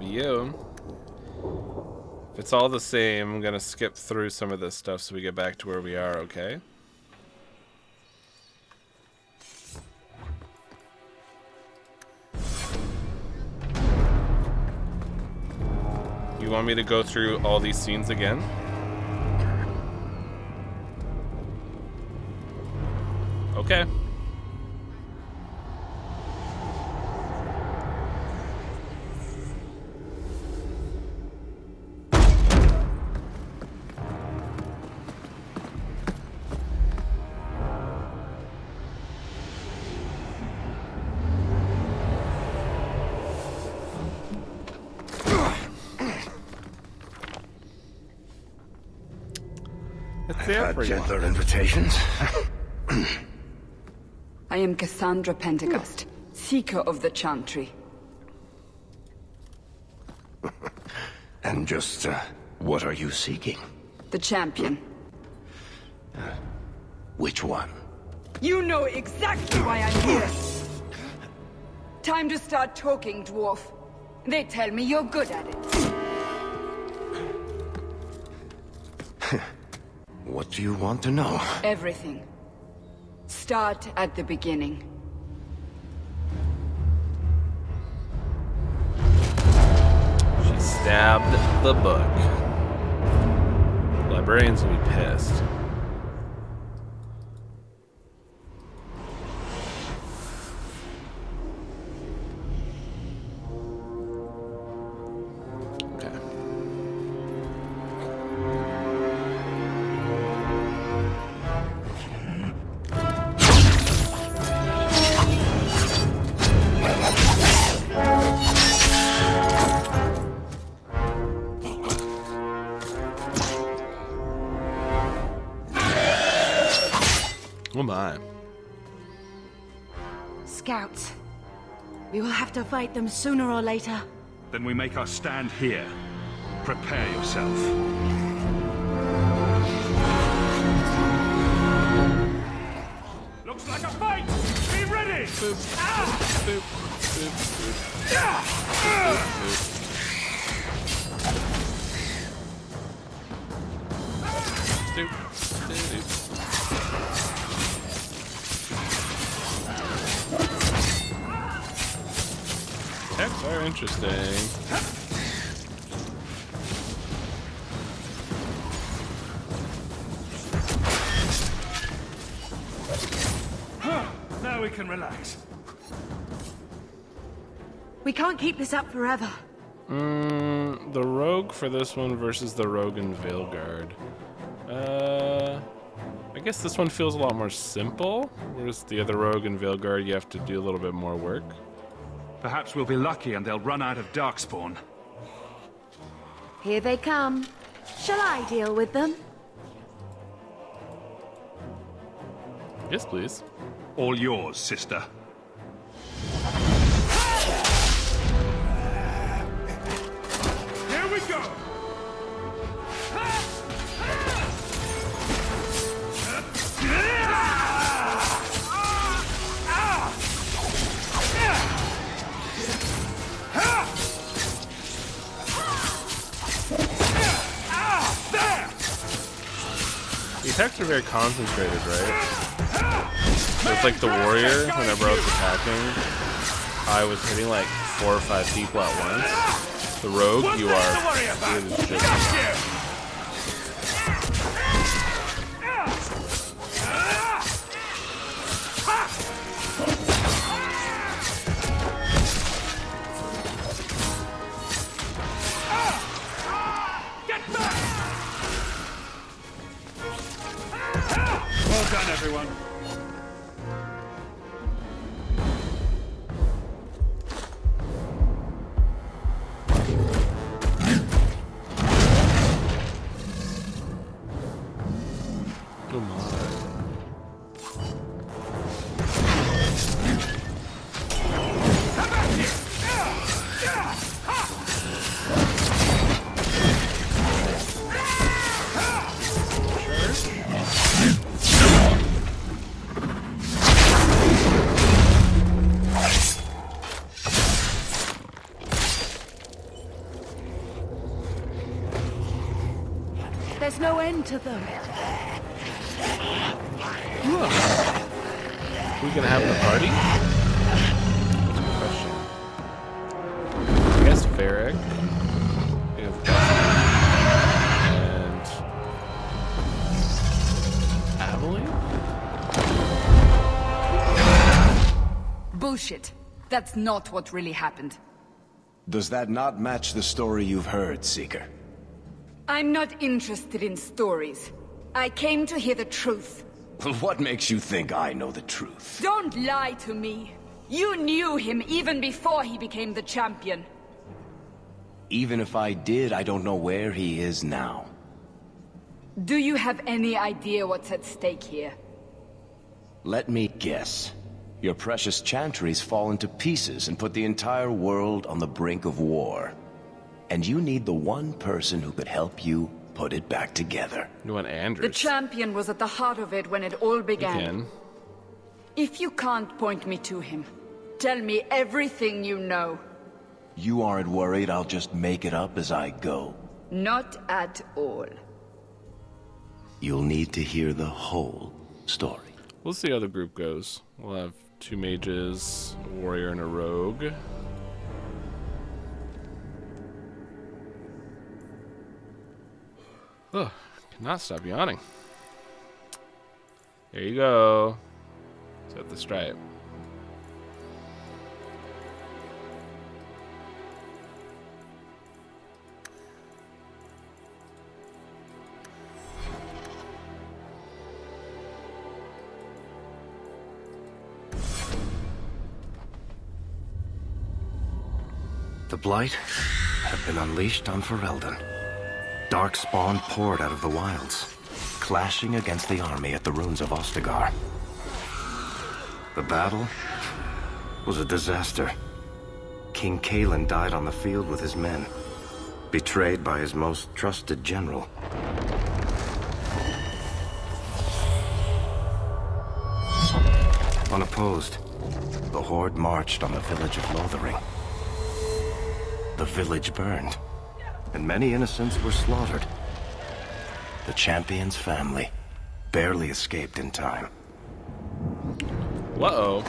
you. If it's all the same, I'm gonna skip through some of this stuff so we get back to where we are, okay? You want me to go through all these scenes again? Okay. Gentler invitations. I am Cassandra Pentecost, Seeker of the Chantry. And just, what are you seeking? The champion. Which one? You know exactly why I'm here! Time to start talking, dwarf. They tell me you're good at it. What do you want to know? Everything. Start at the beginning. She stabbed the book. Librarians will be pissed. Oh my. Scouts. We will have to fight them sooner or later. Then we make our stand here. Prepare yourself. Looks like a fight! Be ready! Boop, boop, boop, boop. Doop, doop. Attacks are interesting. Now we can relax. We can't keep this up forever. The rogue for this one versus the rogue in Veilguard. I guess this one feels a lot more simple, whereas the other rogue in Veilguard you have to do a little bit more work. Perhaps we'll be lucky and they'll run out of Darkspawn. Here they come. Shall I deal with them? Yes, please. All yours, sister. Here we go! The attacks are very concentrated, right? So it's like the warrior, whenever I was attacking, I was hitting like 4 or 5 people at once. The rogue, you are good as shit. Well done, everyone. Oh my. There's no end to them. We gonna have the party? That's a good question. I guess Varric. We have Dustin. And Abilene? Bullshit. That's not what really happened. Does that not match the story you've heard, Seeker? I'm not interested in stories. I came to hear the truth. What makes you think I know the truth? Don't lie to me. You knew him even before he became the champion. Even if I did, I don't know where he is now. Do you have any idea what's at stake here? Let me guess. Your precious chantries fall into pieces and put the entire world on the brink of war. And you need the one person who could help you put it back together. You want Andrews? The champion was at the heart of it when it all began. You can. If you can't point me to him, tell me everything you know. You aren't worried I'll just make it up as I go? Not at all. You'll need to hear the whole story. We'll see how the group goes. We'll have 2 mages, a warrior, and a rogue. Ugh, cannot stop yawning. Here you go. Set the stripe. The Blight have been unleashed on Ferelden. Darkspawn poured out of the wilds, clashing against the army at the ruins of Ostagar. The battle was a disaster. King Cailan died on the field with his men, betrayed by his most trusted general. Unopposed, the Horde marched on the village of Lothering. The village burned, and many innocents were slaughtered. The champion's family barely escaped in time. Uh-oh.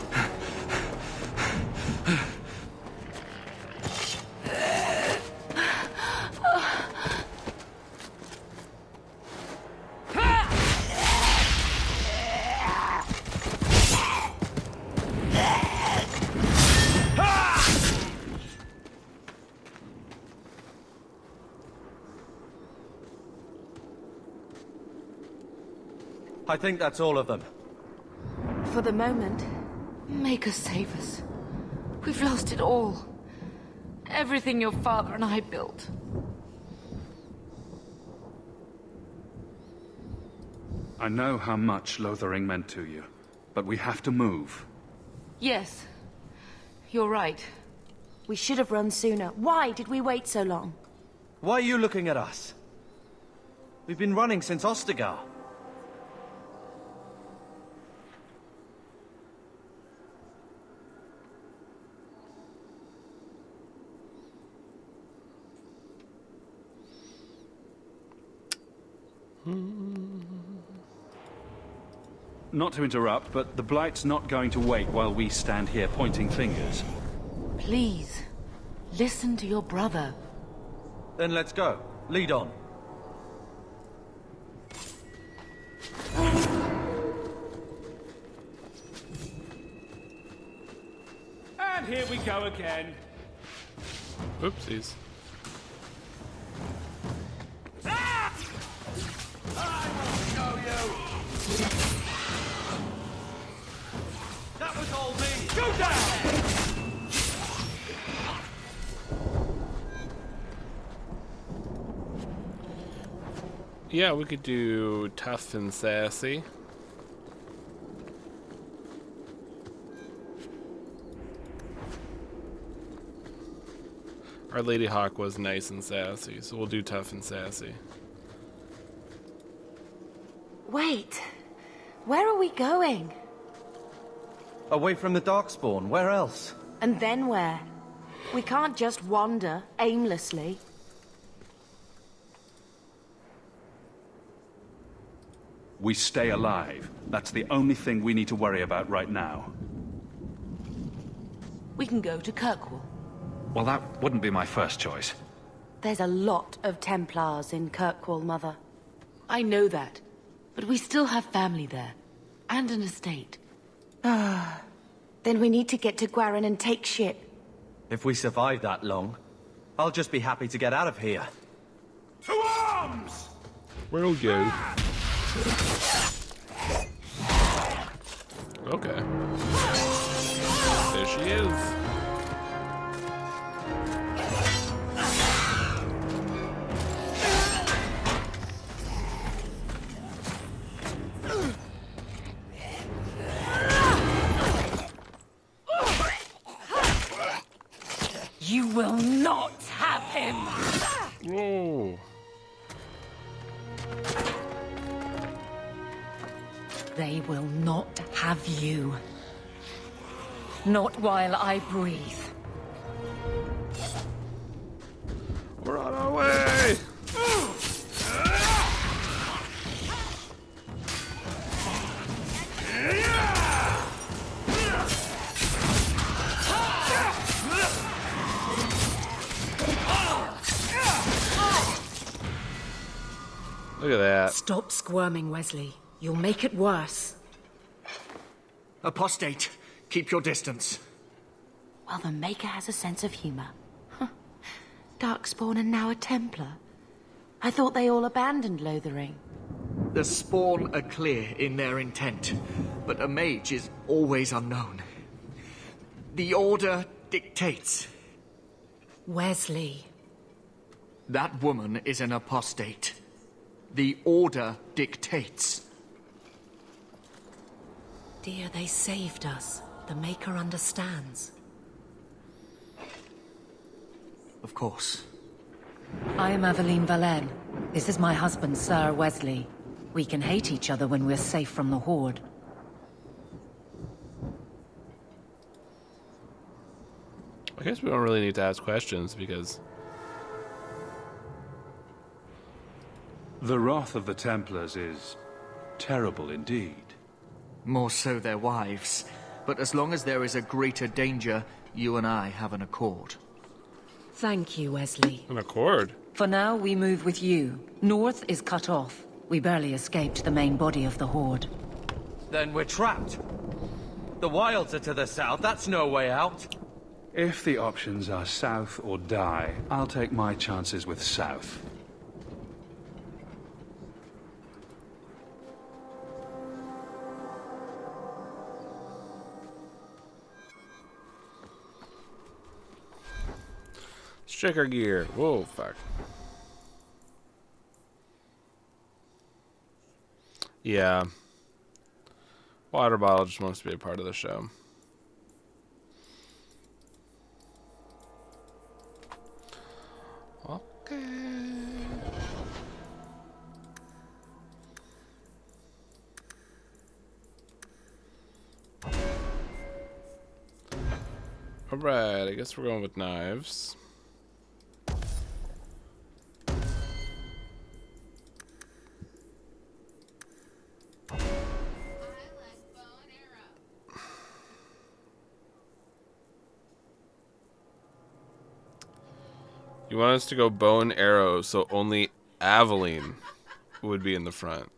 I think that's all of them. For the moment, make us save us. We've lost it all. Everything your father and I built. I know how much Lothering meant to you, but we have to move. Yes, you're right. We should have run sooner. Why did we wait so long? Why are you looking at us? We've been running since Ostagar. Not to interrupt, but the Blight's not going to wait while we stand here pointing fingers. Please, listen to your brother. Then let's go. Lead on. And here we go again. Oopsies. That was all me! Go down! Yeah, we could do tough and sassy. Our Lady Hawk was nice and sassy, so we'll do tough and sassy. Wait, where are we going? Away from the Darkspawn, where else? And then where? We can't just wander aimlessly. We stay alive. That's the only thing we need to worry about right now. We can go to Kirkwall. Well, that wouldn't be my first choice. There's a lot of Templars in Kirkwall, Mother. I know that. But we still have family there. And an estate. Then we need to get to Gwarin and take ship. If we survive that long, I'll just be happy to get out of here. To arms! Will you? Okay. There she is. You will not have him! Whoa. They will not have you. Not while I breathe. We're on our way! Look at that. Stop squirming, Wesley. You'll make it worse. Apostate, keep your distance. Well, the Maker has a sense of humor. Huh. Darkspawn and now a Templar. I thought they all abandoned Lothering. The Spawn are clear in their intent, but a mage is always unknown. The Order dictates. Wesley. That woman is an apostate. The Order dictates. Dear, they saved us. The Maker understands. Of course. I am Aveline Valen. This is my husband, Sir Wesley. We can hate each other when we're safe from the Horde. I guess we don't really need to ask questions because... The wrath of the Templars is terrible indeed. More so their wives. But as long as there is a greater danger, you and I have an accord. Thank you, Wesley. An accord. For now, we move with you. North is cut off. We barely escaped the main body of the Horde. Then we're trapped. The wilds are to the south, that's no way out. If the options are south or die, I'll take my chances with south. Let's check our gear. Whoa, fuck. Yeah. Water bottle just wants to be a part of the show. Okay. Alright, I guess we're going with knives. You want us to go bow and arrow, so only Aveline would be in the front.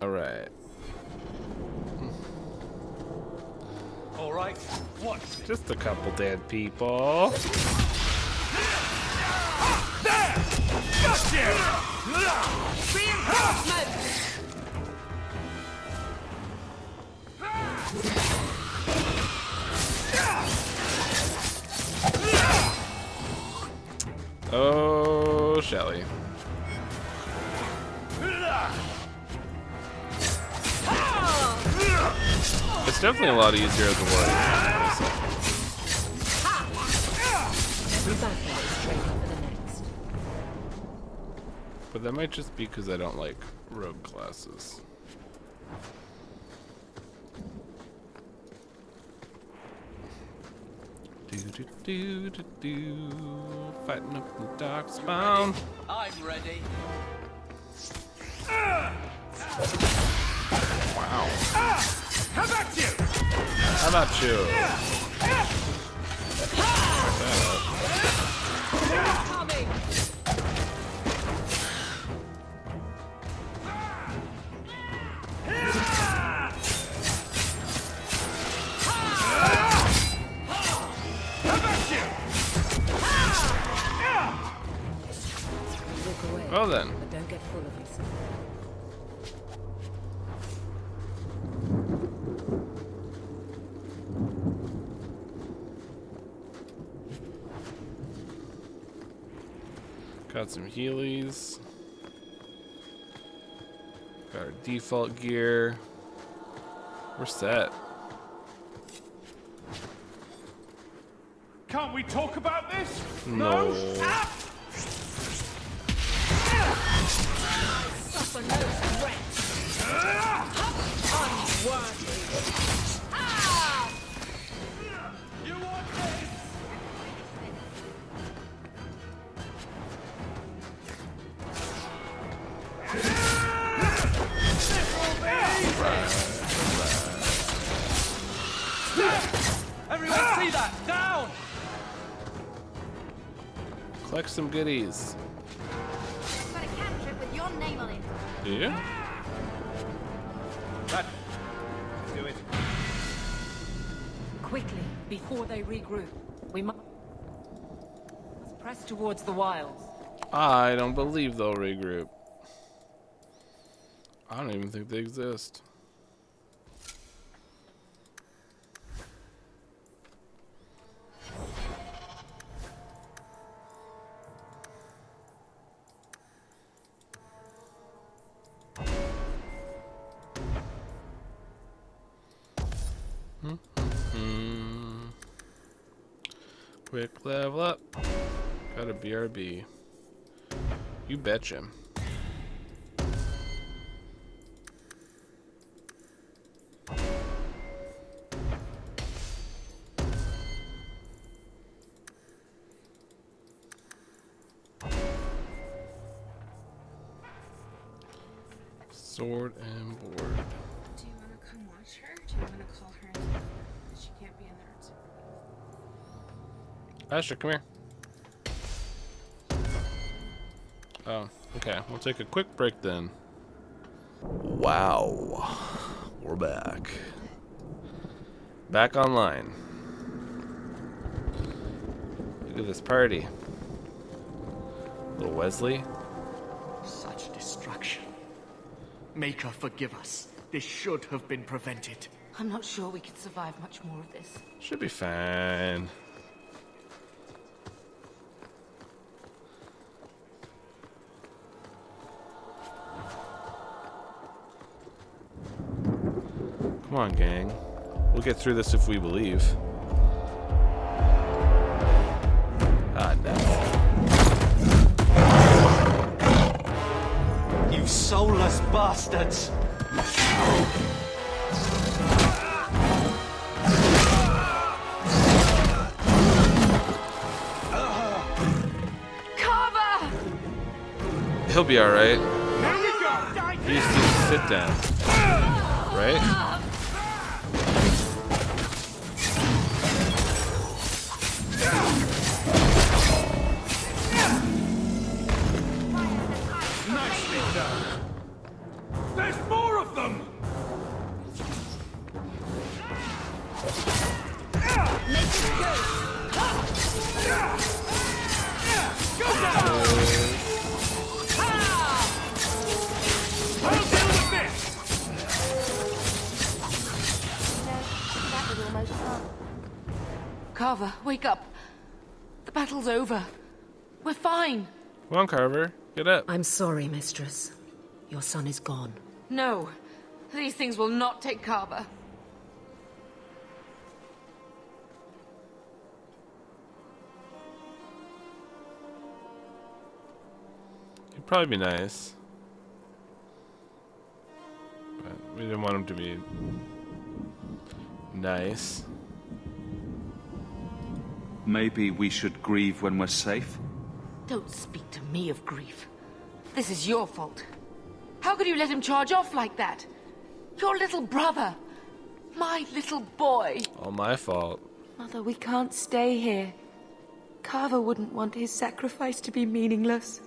Alright. Alright, what? Just a couple dead people. There! Gotcha! Oh, Chelley. It's definitely a lot easier as a warrior. Every battle is training for the next. But that might just be because I don't like rogue classes. Fighting up the dark spawn. I'm ready. Wow. How about you? How about you? Well then. But don't get full of yourself. Got some Heelys. Got our default gear. We're set. Can't we talk about this? No. Suffer no threat. Unworthy. You want this? Everyone see that? Down! Collect some goodies. Got a cantrip with your name on it. Do you? Do it. Quickly, before they regroup, we must press towards the wilds. I don't believe they'll regroup. I don't even think they exist. Quick level up. Got a BRB. You betcha. Sword and board. Do you want to come watch her? Do you want to call her into the room? She can't be in there. Asher, come here. Oh, okay. We'll take a quick break then. Wow. We're back. Back online. Look at this party. Little Wesley. Such destruction. Maker, forgive us. This should have been prevented. I'm not sure we can survive much more of this. Should be fine. Come on, gang. We'll get through this if we believe. Ah, death. You soulless bastards! Carver! He'll be alright. He just needs to sit down. Right? Nicely done. There's more of them! Make it good. Go down! I'll deal with this! That was almost fun. Carver, wake up. The battle's over. We're fine. Come on, Carver. Get up. I'm sorry, mistress. Your son is gone. No, these things will not take Carver. He'd probably be nice. But we didn't want him to be nice. Maybe we should grieve when we're safe? Don't speak to me of grief. This is your fault. How could you let him charge off like that? Your little brother. My little boy. All my fault. Mother, we can't stay here. Carver wouldn't want his sacrifice to be meaningless.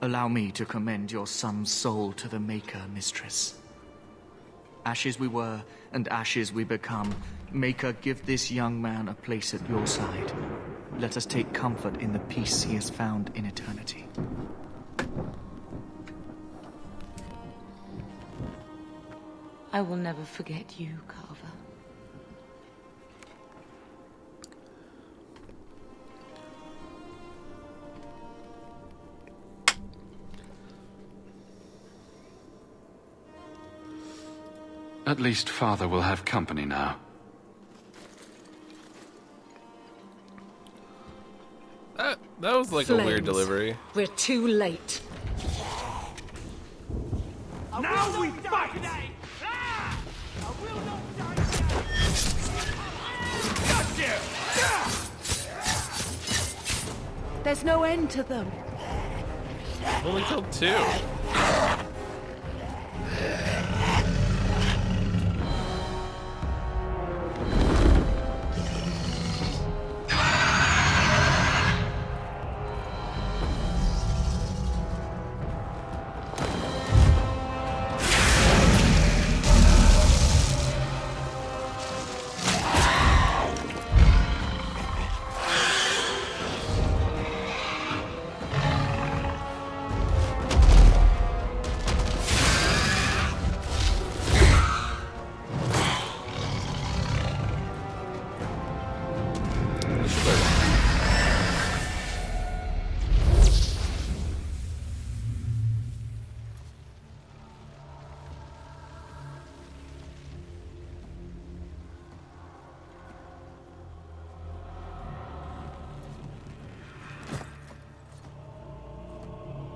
Allow me to commend your son's soul to the Maker, Mistress. Ashes we were, and ashes we become. Maker, give this young man a place at your side. Let us take comfort in the peace he has found in eternity. I will never forget you, Carver. At least Father will have company now. That was like a weird delivery. We're too late. Now we fight! There's no end to them. Only killed 2.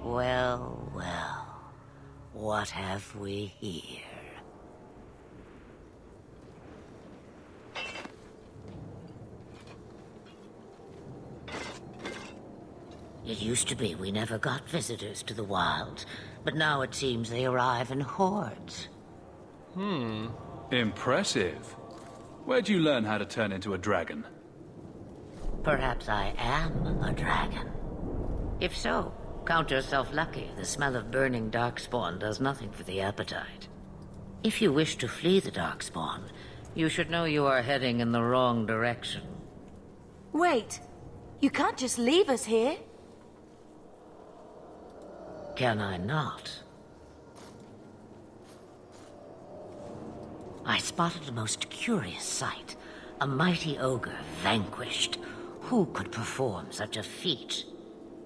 Well, well. What have we here? It used to be we never got visitors to the wilds, but now it seems they arrive in hordes. Impressive. Where'd you learn how to turn into a dragon? Perhaps I am a dragon. If so, count yourself lucky. The smell of burning darkspawn does nothing for the appetite. If you wish to flee the darkspawn, you should know you are heading in the wrong direction. Wait. You can't just leave us here. Can I not? I spotted a most curious sight. A mighty ogre vanquished. Who could perform such a feat?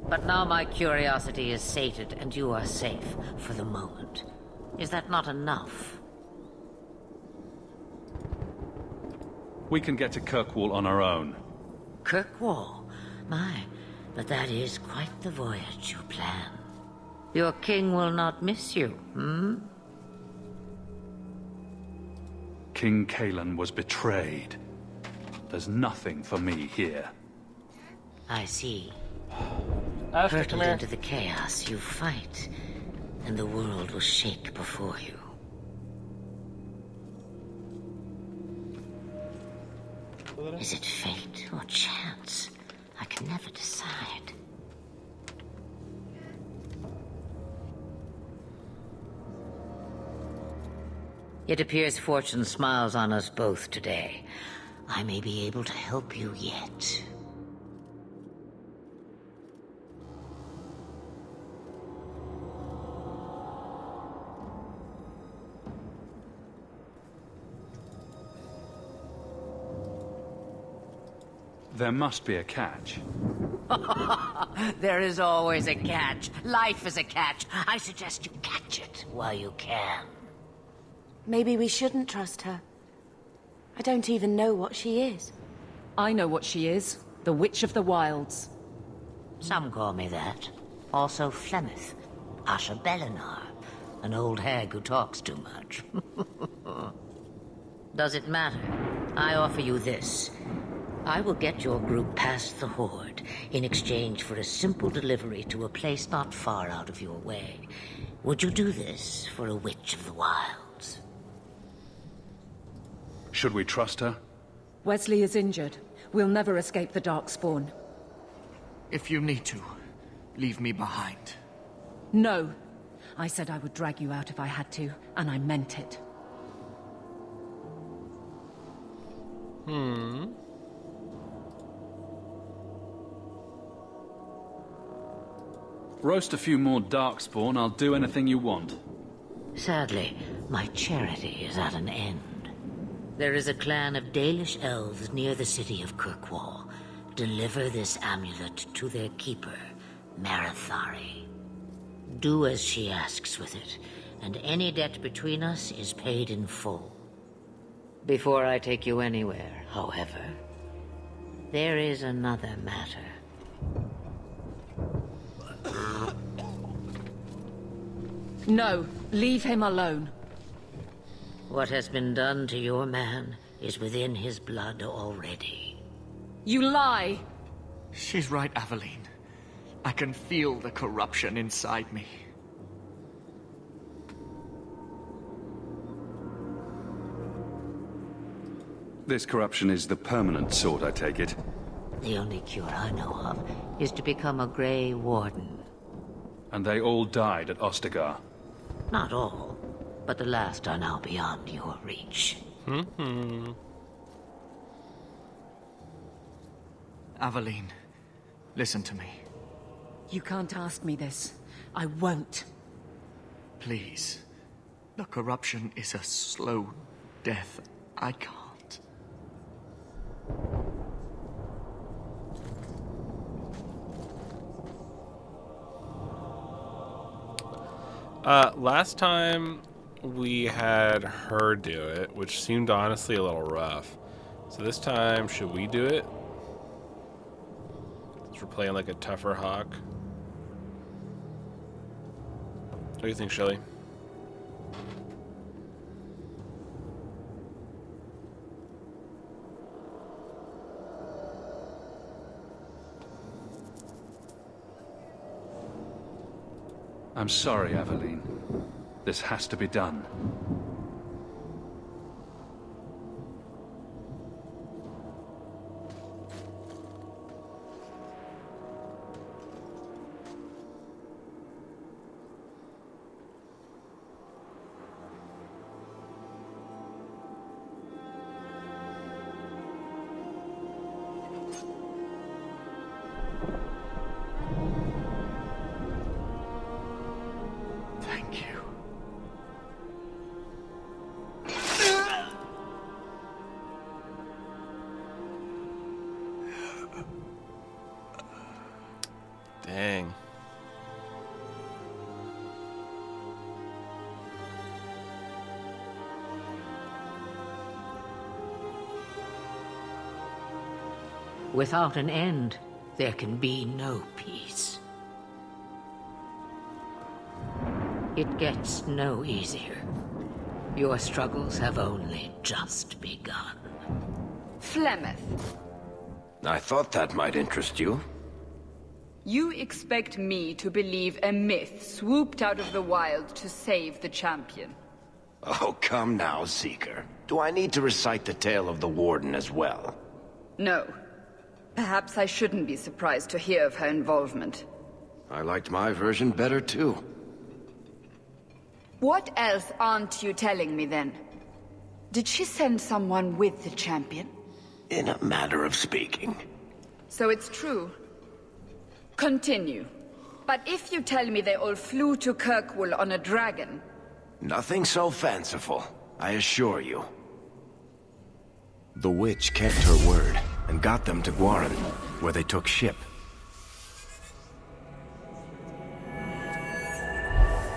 But now my curiosity is sated, and you are safe for the moment. Is that not enough? We can get to Kirkwall on our own. Kirkwall? My, but that is quite the voyage you plan. Your king will not miss you, hmm? King Kaelan was betrayed. There's nothing for me here. I see. Ashley, Hurtled into the chaos you fight, and the world will shake before you. Is it fate or chance? I can never decide. It appears fortune smiles on us both today. I may be able to help you yet. There must be a catch. There is always a catch. Life is a catch. I suggest you catch it while you can. Maybe we shouldn't trust her. I don't even know what she is. I know what she is. The Witch of the Wilds. Some call me that. Also Flemeth, Asha Belinar, an old hag who talks too much. Does it matter? I offer you this. I will get your group past the Horde in exchange for a simple delivery to a place not far out of your way. Would you do this for a Witch of the Wilds? Should we trust her? Wesley is injured. We'll never escape the Darkspawn. If you need to, leave me behind. No. I said I would drag you out if I had to, and I meant it. Roast a few more Darkspawn, I'll do anything you want. Sadly, my charity is at an end. There is a clan of Dalish elves near the city of Kirkwall. Deliver this amulet to their keeper, Marathari. Do as she asks with it, and any debt between us is paid in full. Before I take you anywhere, however, there is another matter. No, leave him alone. What has been done to your man is within his blood already. You lie! She's right, Aveline. I can feel the corruption inside me. This corruption is the permanent sort, I take it. The only cure I know of is to become a Grey Warden. And they all died at Ostagar. Not all, but the last are now beyond your reach. Aveline, listen to me. You can't ask me this. I won't. Please. The corruption is a slow death. I can't. Last time we had her do it, which seemed honestly a little rough. So this time, should we do it? Since we're playing like a tougher hawk. What do you think, Chelley? I'm sorry, Aveline. This has to be done. Thank you. Dang. Without an end, there can be no peace. It gets no easier. Your struggles have only just begun. Flemeth, I thought that might interest you. you expect me to believe a myth swooped out of the wild to save the champion? Oh, come now, Seeker. Do I need to recite the tale of the Warden as well? No. Perhaps I shouldn't be surprised to hear of her involvement. I liked my version better, too. What else aren't you telling me, then? Did she send someone with the champion? In a manner of speaking. So it's true. Continue. But if you tell me they all flew to Kirkwall on a dragon... Nothing so fanciful, I assure you. The witch kept her word, and got them to Guaran, where they took ship.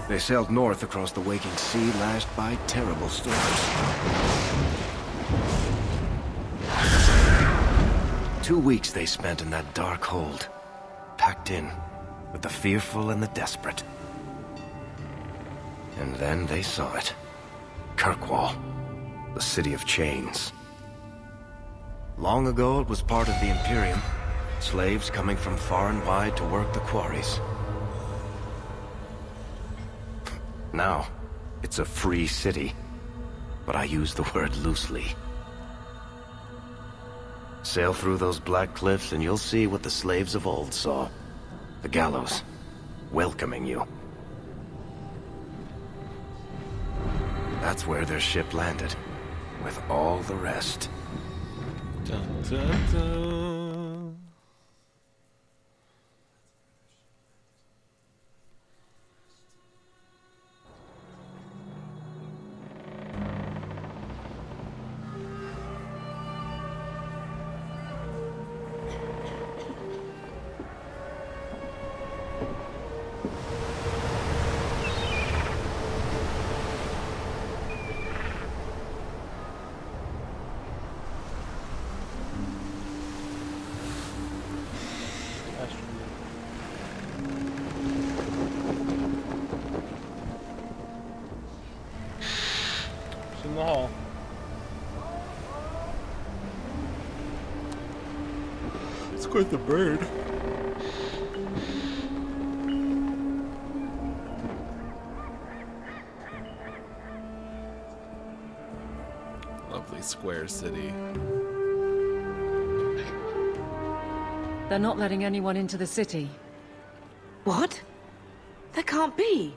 They sailed north across the waking sea, lashed by terrible storms. 2 weeks they spent in that dark hold, packed in with the fearful and the desperate. And then they saw it. Kirkwall, the city of chains. Long ago, it was part of the Imperium. Slaves coming from far and wide to work the quarries. Now, it's a free city. But I use the word loosely. Sail through those black cliffs and you'll see what the slaves of old saw. The gallows, welcoming you. That's where their ship landed, with all the rest. Dun, dun, dun. It's in the hall. It's quite the bird. Lovely square city. They're not letting anyone into the city. What? That can't be.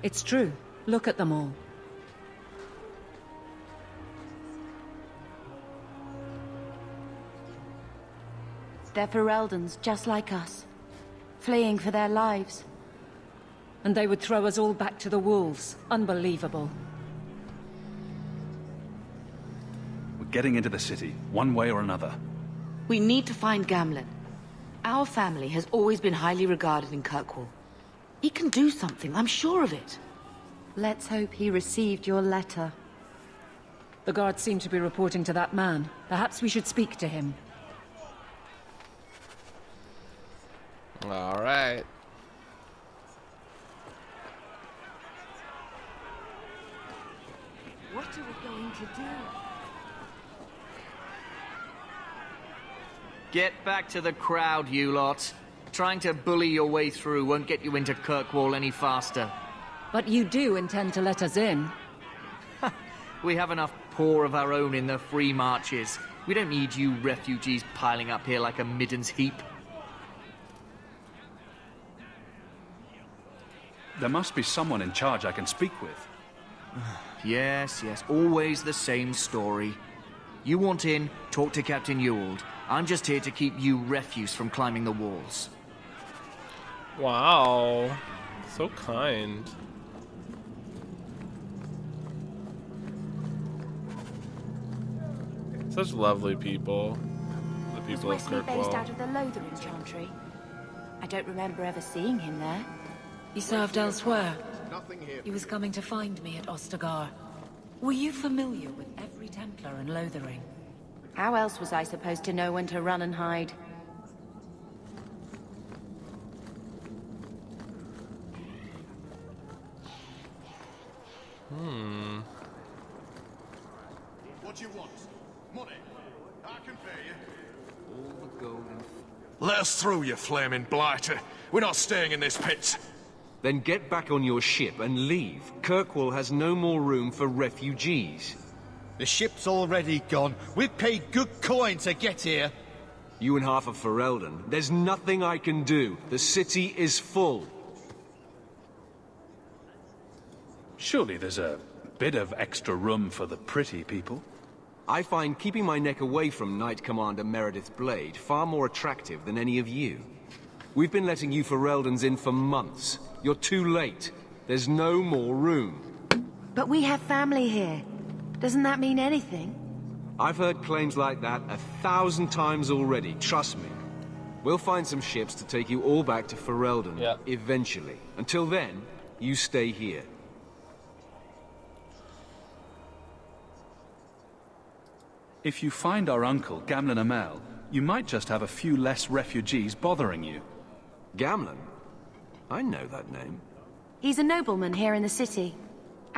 It's true. Look at them all. They're Fereldans, just like us. Fleeing for their lives. And they would throw us all back to the wolves. Unbelievable. We're getting into the city, one way or another. We need to find Gamlen. Our family has always been highly regarded in Kirkwall. He can do something, I'm sure of it. Let's hope he received your letter. The guards seem to be reporting to that man. Perhaps we should speak to him. All right. What are we going to do? Get back to the crowd, you lot. Trying to bully your way through won't get you into Kirkwall any faster. But you do intend to let us in. We have enough poor of our own in the free marches. We don't need you refugees piling up here like a middens heap. There must be someone in charge I can speak with. Yes, always the same story. You want in, talk to Captain Ewald. I'm just here to keep you refuse from climbing the walls. Wow. So kind. Such lovely people. The people of Was Wesley based out Kirkwall. of the Lothering Chantry? I don't remember ever seeing him there. He served elsewhere. He was coming to find me at Ostagar. Were you familiar with every Templar in Lothering? How else was I supposed to know when to run and hide? What do you want? Money? I can pay you. All the gold and... Let us through, you flaming blighter. We're not staying in this pit. Then get back on your ship and leave. Kirkwall has no more room for refugees. The ship's already gone. We've paid good coin to get here. You and half of Ferelden. There's nothing I can do. The city is full. Surely there's a bit of extra room for the pretty people. I find keeping my neck away from Knight Commander Meredith Blade far more attractive than any of you. We've been letting you Fereldans in for months. You're too late. There's no more room. But we have family here. Doesn't that mean anything? I've heard claims like that 1,000 times already, trust me. We'll find some ships to take you all back to Ferelden, eventually. Until then, you stay here. If you find our uncle, Gamlen Amel, you might just have a few less refugees bothering you. Gamlen? I know that name. He's a nobleman here in the city.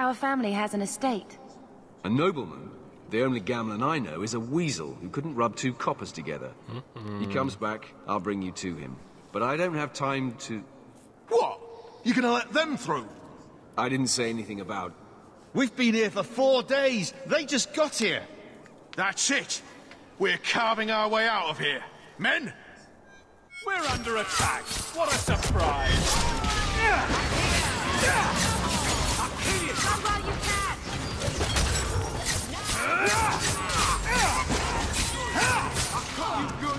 Our family has an estate. A nobleman? The only Gamlen I know is a weasel who couldn't rub two coppers together. He comes back, I'll bring you to him. But I don't have time to... What? You gonna let them through? I didn't say anything about... We've been here for 4 days. They just got here. That's it. We're carving our way out of here. Men? We're under attack. What a surprise. Come while you can!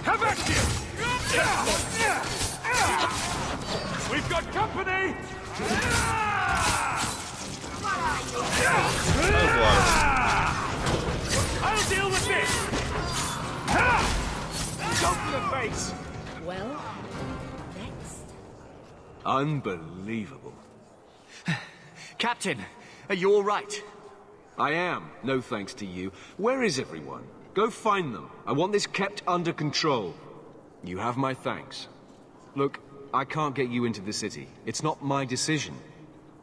Come back here! We've got company! I'll deal with this! Go for the face! Well, next. Unbelievable. Captain, are you all right? I am, no thanks to you. Where is everyone? Go find them. I want this kept under control. You have my thanks. Look, I can't get you into the city. It's not my decision.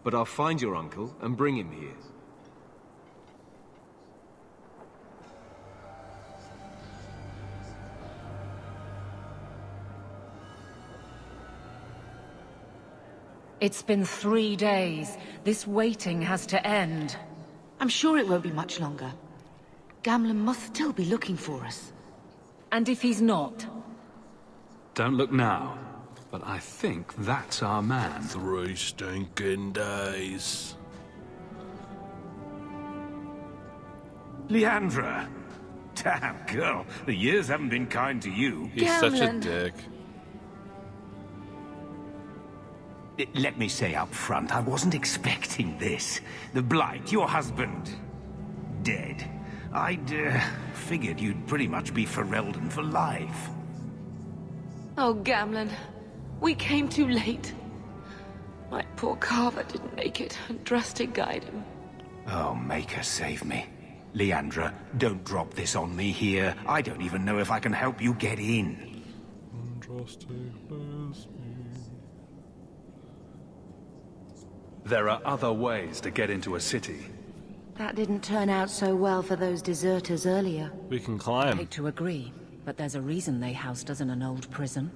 But I'll find your uncle and bring him here. It's been 3 days. This waiting has to end. I'm sure it won't be much longer. Gamlen must still be looking for us. And if he's not? Don't look now, but I think that's our man. 3 stinking days. Leandra! Damn, girl, the years haven't been kind to you. He's such a dick. Let me say up front, I wasn't expecting this. The Blight, your husband, dead. I'd figured you'd pretty much be Ferelden for life. Oh, Gamlen. We came too late. My poor Carver didn't make it, and Drastic guide him. Oh, Maker, save me. Leandra, don't drop this on me here. I don't even know if I can help you get in. There are other ways to get into a city. That didn't turn out so well for those deserters earlier. We can I climb. hate to agree, but there's a reason they housed us in an old prison.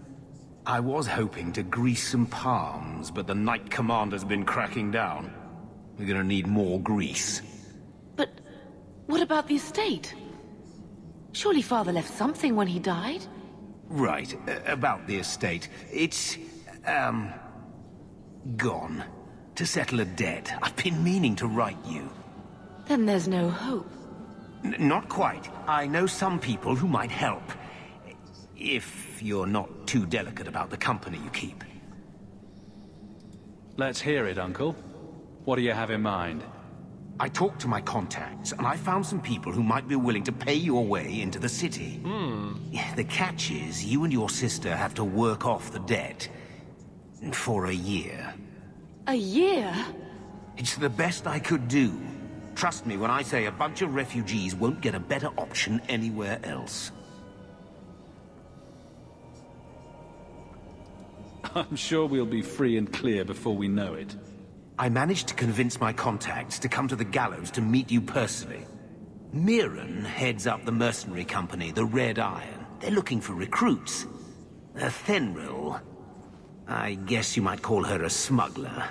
I was hoping to grease some palms, but the Knight Commander's been cracking down. We're gonna need more grease. But what about the estate? Surely Father left something when he died? Right, about the estate. It's, gone. To settle a debt. I've been meaning to write you. Then there's no hope. Not quite. I know some people who might help. If you're not too delicate about the company you keep. Let's hear it, Uncle. What do you have in mind? I talked to my contacts, and I found some people who might be willing to pay your way into the city. The catch is, you and your sister have to work off the debt. For a year. A year? It's the best I could do. Trust me when I say a bunch of refugees won't get a better option anywhere else. I'm sure we'll be free and clear before we know it. I managed to convince my contacts to come to the gallows to meet you personally. Mirren heads up the mercenary company, the Red Iron. They're looking for recruits. Fenril, I guess you might call her a smuggler.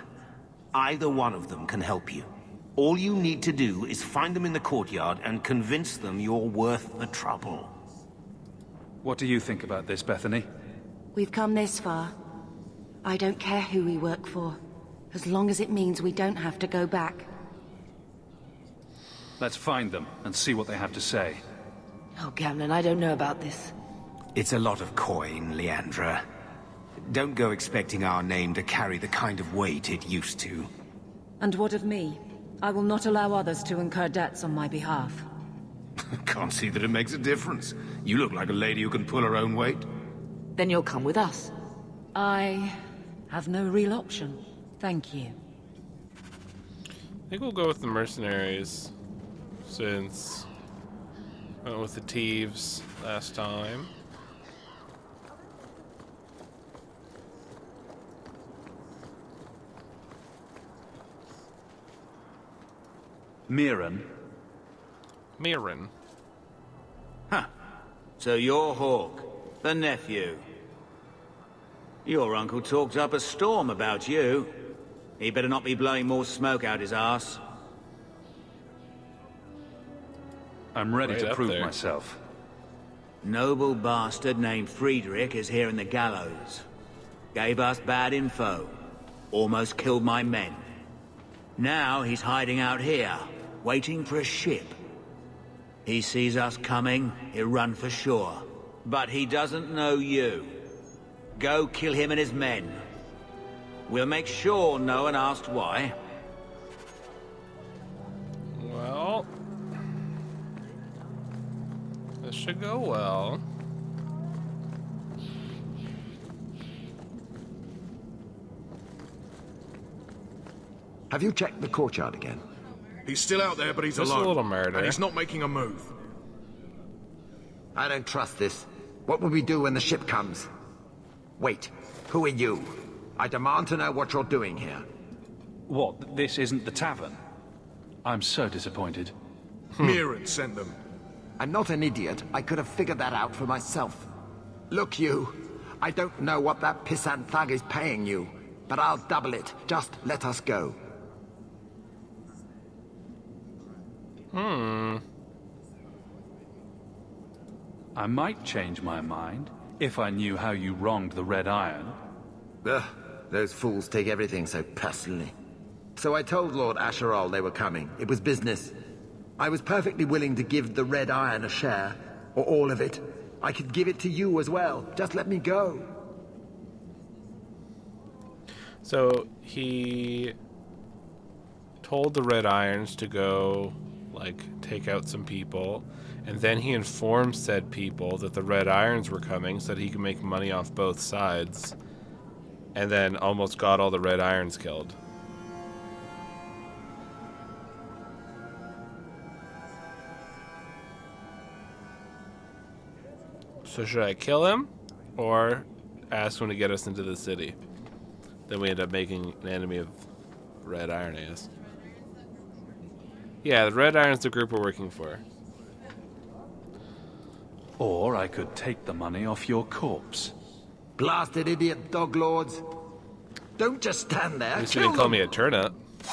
Either one of them can help you. All you need to do is find them in the courtyard and convince them you're worth the trouble. What do you think about this, Bethany? We've come this far. I don't care who we work for, as long as it means we don't have to go back. Let's find them and see what they have to say. Oh, Gamlen, I don't know about this. It's a lot of coin, Leandra. Don't go expecting our name to carry the kind of weight it used to. And what of me? I will not allow others to incur debts on my behalf. Can't see that it makes a difference. You look like a lady who can pull her own weight. Then you'll come with us. I have no real option. Thank you. I think we'll go with the mercenaries, since I went with the thieves last time. Mirren. Mirren. Huh. So you're Hawk, the nephew. Your uncle talked up a storm about you. He better not be blowing more smoke out his arse. I'm ready Right to up prove there. myself. Noble bastard named Friedrich is here in the gallows. Gave us bad info. Almost killed my men. Now he's hiding out here, waiting for a ship. He sees us coming, he'll run for shore. But he doesn't know you. Go kill him and his men. We'll make sure no one asks why. Well, this should go well. Have you checked the courtyard again? He's still out there, but he's Just a alone. little murder. And he's not making a move. I don't trust this. What will we do when the ship comes? Wait, who are you? I demand to know what you're doing here. What, this isn't the tavern? I'm so disappointed. Mirren sent them. I'm not an idiot. I could have figured that out for myself. Look, you. I don't know what that pissant thug is paying you, but I'll double it. Just let us go. I might change my mind if I knew how you wronged the Red Iron. Ugh, those fools take everything so personally. So I told Lord Asherall they were coming. It was business. I was perfectly willing to give the Red Iron a share, or all of it. I could give it to you as well. Just let me go. So he told the Red Irons to go, like, take out some people, and then he informed said people that the Red Irons were coming so that he could make money off both sides, and then almost got all the Red Irons killed. So should I kill him, or ask him to get us into the city? Then we end up making an enemy of Red Iron, I guess. Yeah, the Red Iron's the group we're working for. Or I could take the money off your corpse. Blasted idiot dog lords. Don't just stand there. At least you didn't call me a turnip. Try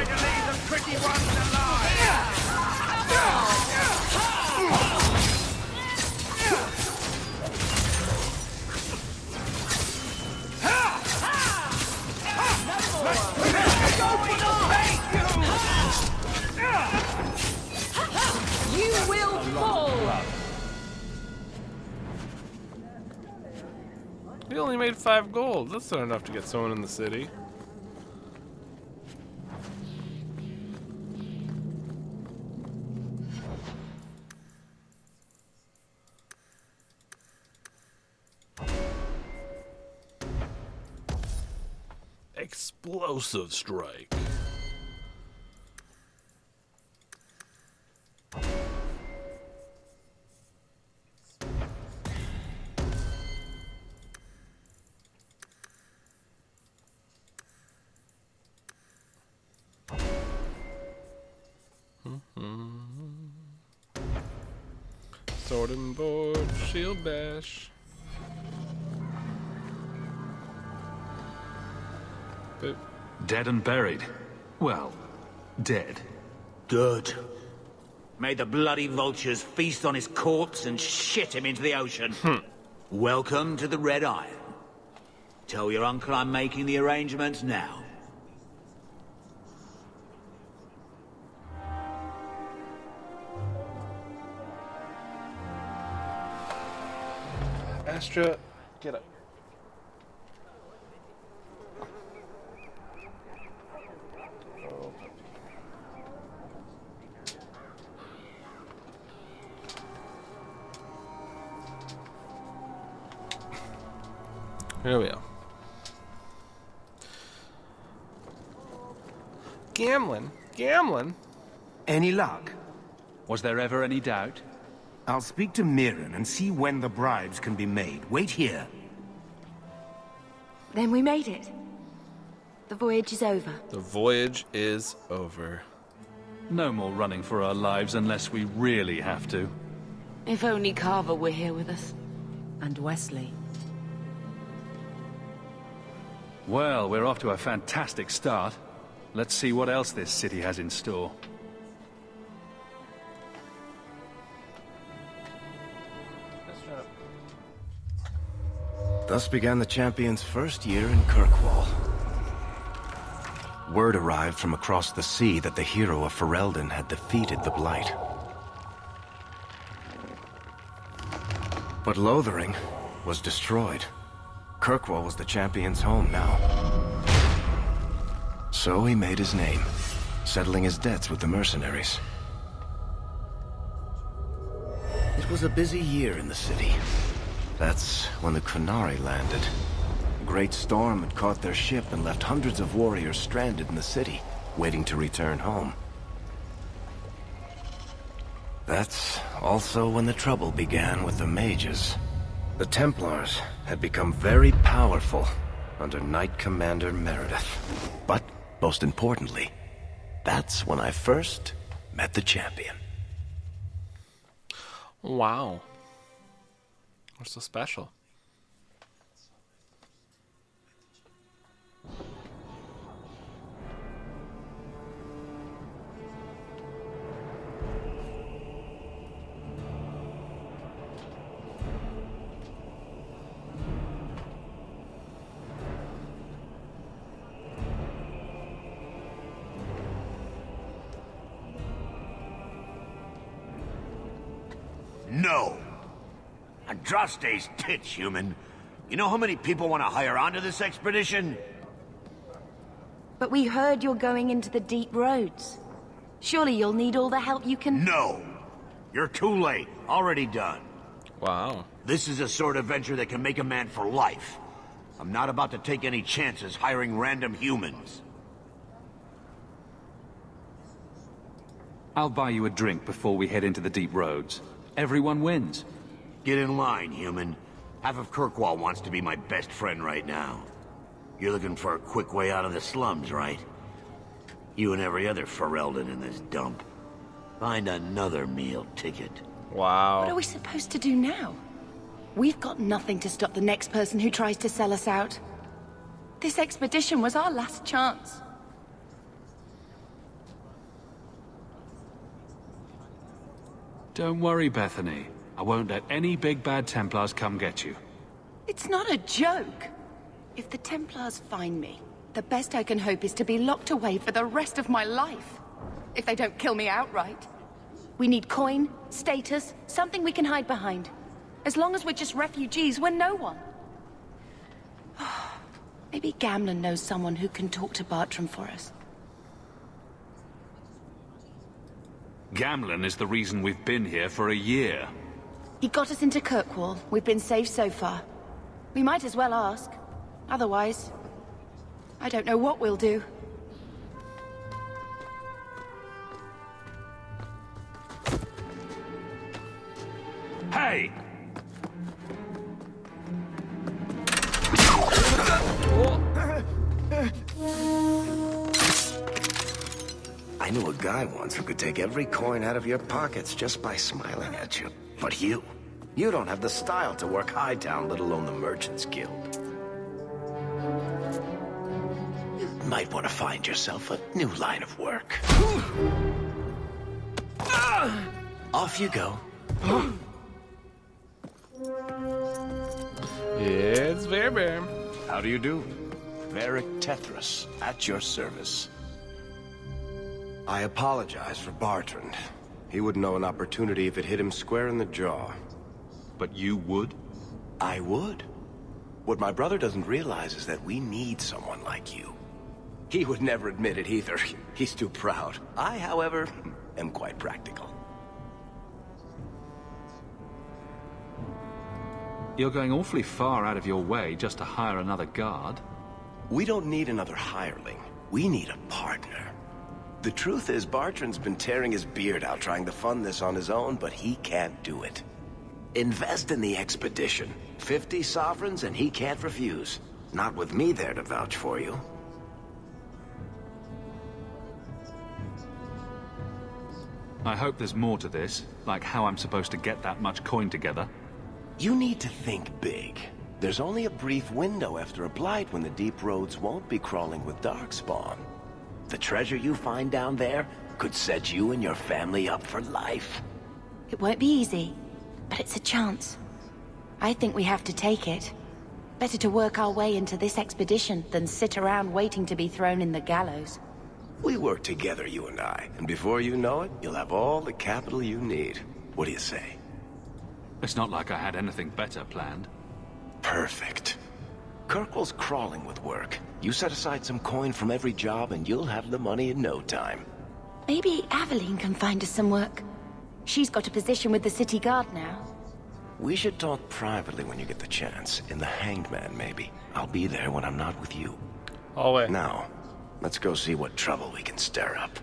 to leave the pretty ones alive! You will fall! We only made 5 gold. That's not enough to get someone in the city. Explosive strike. Sword and board, shield bash. But Dead and buried. Well, dead. Good. May the bloody vultures feast on his corpse and shit him into the ocean. Welcome to the Red Iron. Tell your uncle I'm making the arrangements now. Astra, get up. Here we go. Gambling. Any luck? Was there ever any doubt? I'll speak to Mirren and see when the bribes can be made. Wait here. Then we made it. The voyage is over. The voyage is over. No more running for our lives unless we really have to. If only Carver were here with us. And Wesley. Well, we're off to a fantastic start. Let's see what else this city has in store. Thus began the champion's first year in Kirkwall. Word arrived from across the sea that the hero of Ferelden had defeated the Blight. But Lothering was destroyed. Kirkwall was the champion's home now. So he made his name, settling his debts with the mercenaries. It was a busy year in the city. That's when the Qunari landed. A great storm had caught their ship and left hundreds of warriors stranded in the city, waiting to return home. That's also when the trouble began with the mages. The Templars had become very powerful under Knight Commander Meredith. But, most importantly, that's when I first met the champion. Wow. What's so special? No! Andraste's tits, human. You know how many people want to hire onto this expedition? But we heard you're going into the deep roads. Surely you'll need all the help you can... No! You're too late. Already done. Wow. This is a sort of venture that can make a man for life. I'm not about to take any chances hiring random humans. I'll buy you a drink before we head into the deep roads. Everyone wins. Get in line, human. Half of Kirkwall wants to be my best friend right now. You're looking for a quick way out of the slums, right? You and every other Ferelden in this dump. Find another meal ticket. Wow. What are we supposed to do now? We've got nothing to stop the next person who tries to sell us out. This expedition was our last chance. Don't worry, Bethany. I won't let any big bad Templars come get you. It's not a joke. If the Templars find me, the best I can hope is to be locked away for the rest of my life. If they don't kill me outright. We need coin, status, something we can hide behind. As long as we're just refugees, we're no one. Maybe Gamlen knows someone who can talk to Bartram for us. Gamlen is the reason we've been here for a year. He got us into Kirkwall. We've been safe so far. We might as well ask. Otherwise, I don't know what we'll do. Hey! I knew a guy once who could take every coin out of your pockets just by smiling at you. But you don't have the style to work Hightown, let alone the Merchants Guild. You might want to find yourself a new line of work. Off you go. It's Verbear. How do you do? Varric Tethras, at your service. I apologize for Bartrand. He wouldn't know an opportunity if it hit him square in the jaw. But you would? I would. What my brother doesn't realize is that we need someone like you. He would never admit it either. He's too proud. I, however, am quite practical. You're going awfully far out of your way just to hire another guard. We don't need another hireling. We need a partner. The truth is, Bartrand's been tearing his beard out trying to fund this on his own, but he can't do it. Invest in the expedition. 50 sovereigns and he can't refuse. Not with me there to vouch for you. I hope there's more to this, like how I'm supposed to get that much coin together. You need to think big. There's only a brief window after a blight when the deep roads won't be crawling with darkspawn. The treasure you find down there could set you and your family up for life. It won't be easy, but it's a chance. I think we have to take it. Better to work our way into this expedition than sit around waiting to be thrown in the gallows. We work together, you and I, and before you know it, you'll have all the capital you need. What do you say? It's not like I had anything better planned. Perfect. Kirkwall's crawling with work. You set aside some coin from every job and you'll have the money in no time. Maybe Aveline can find us some work. She's got a position with the city guard now. We should talk privately when you get the chance. In the Hanged Man, maybe. I'll be there when I'm not with you. Always. Now, let's go see what trouble we can stir up.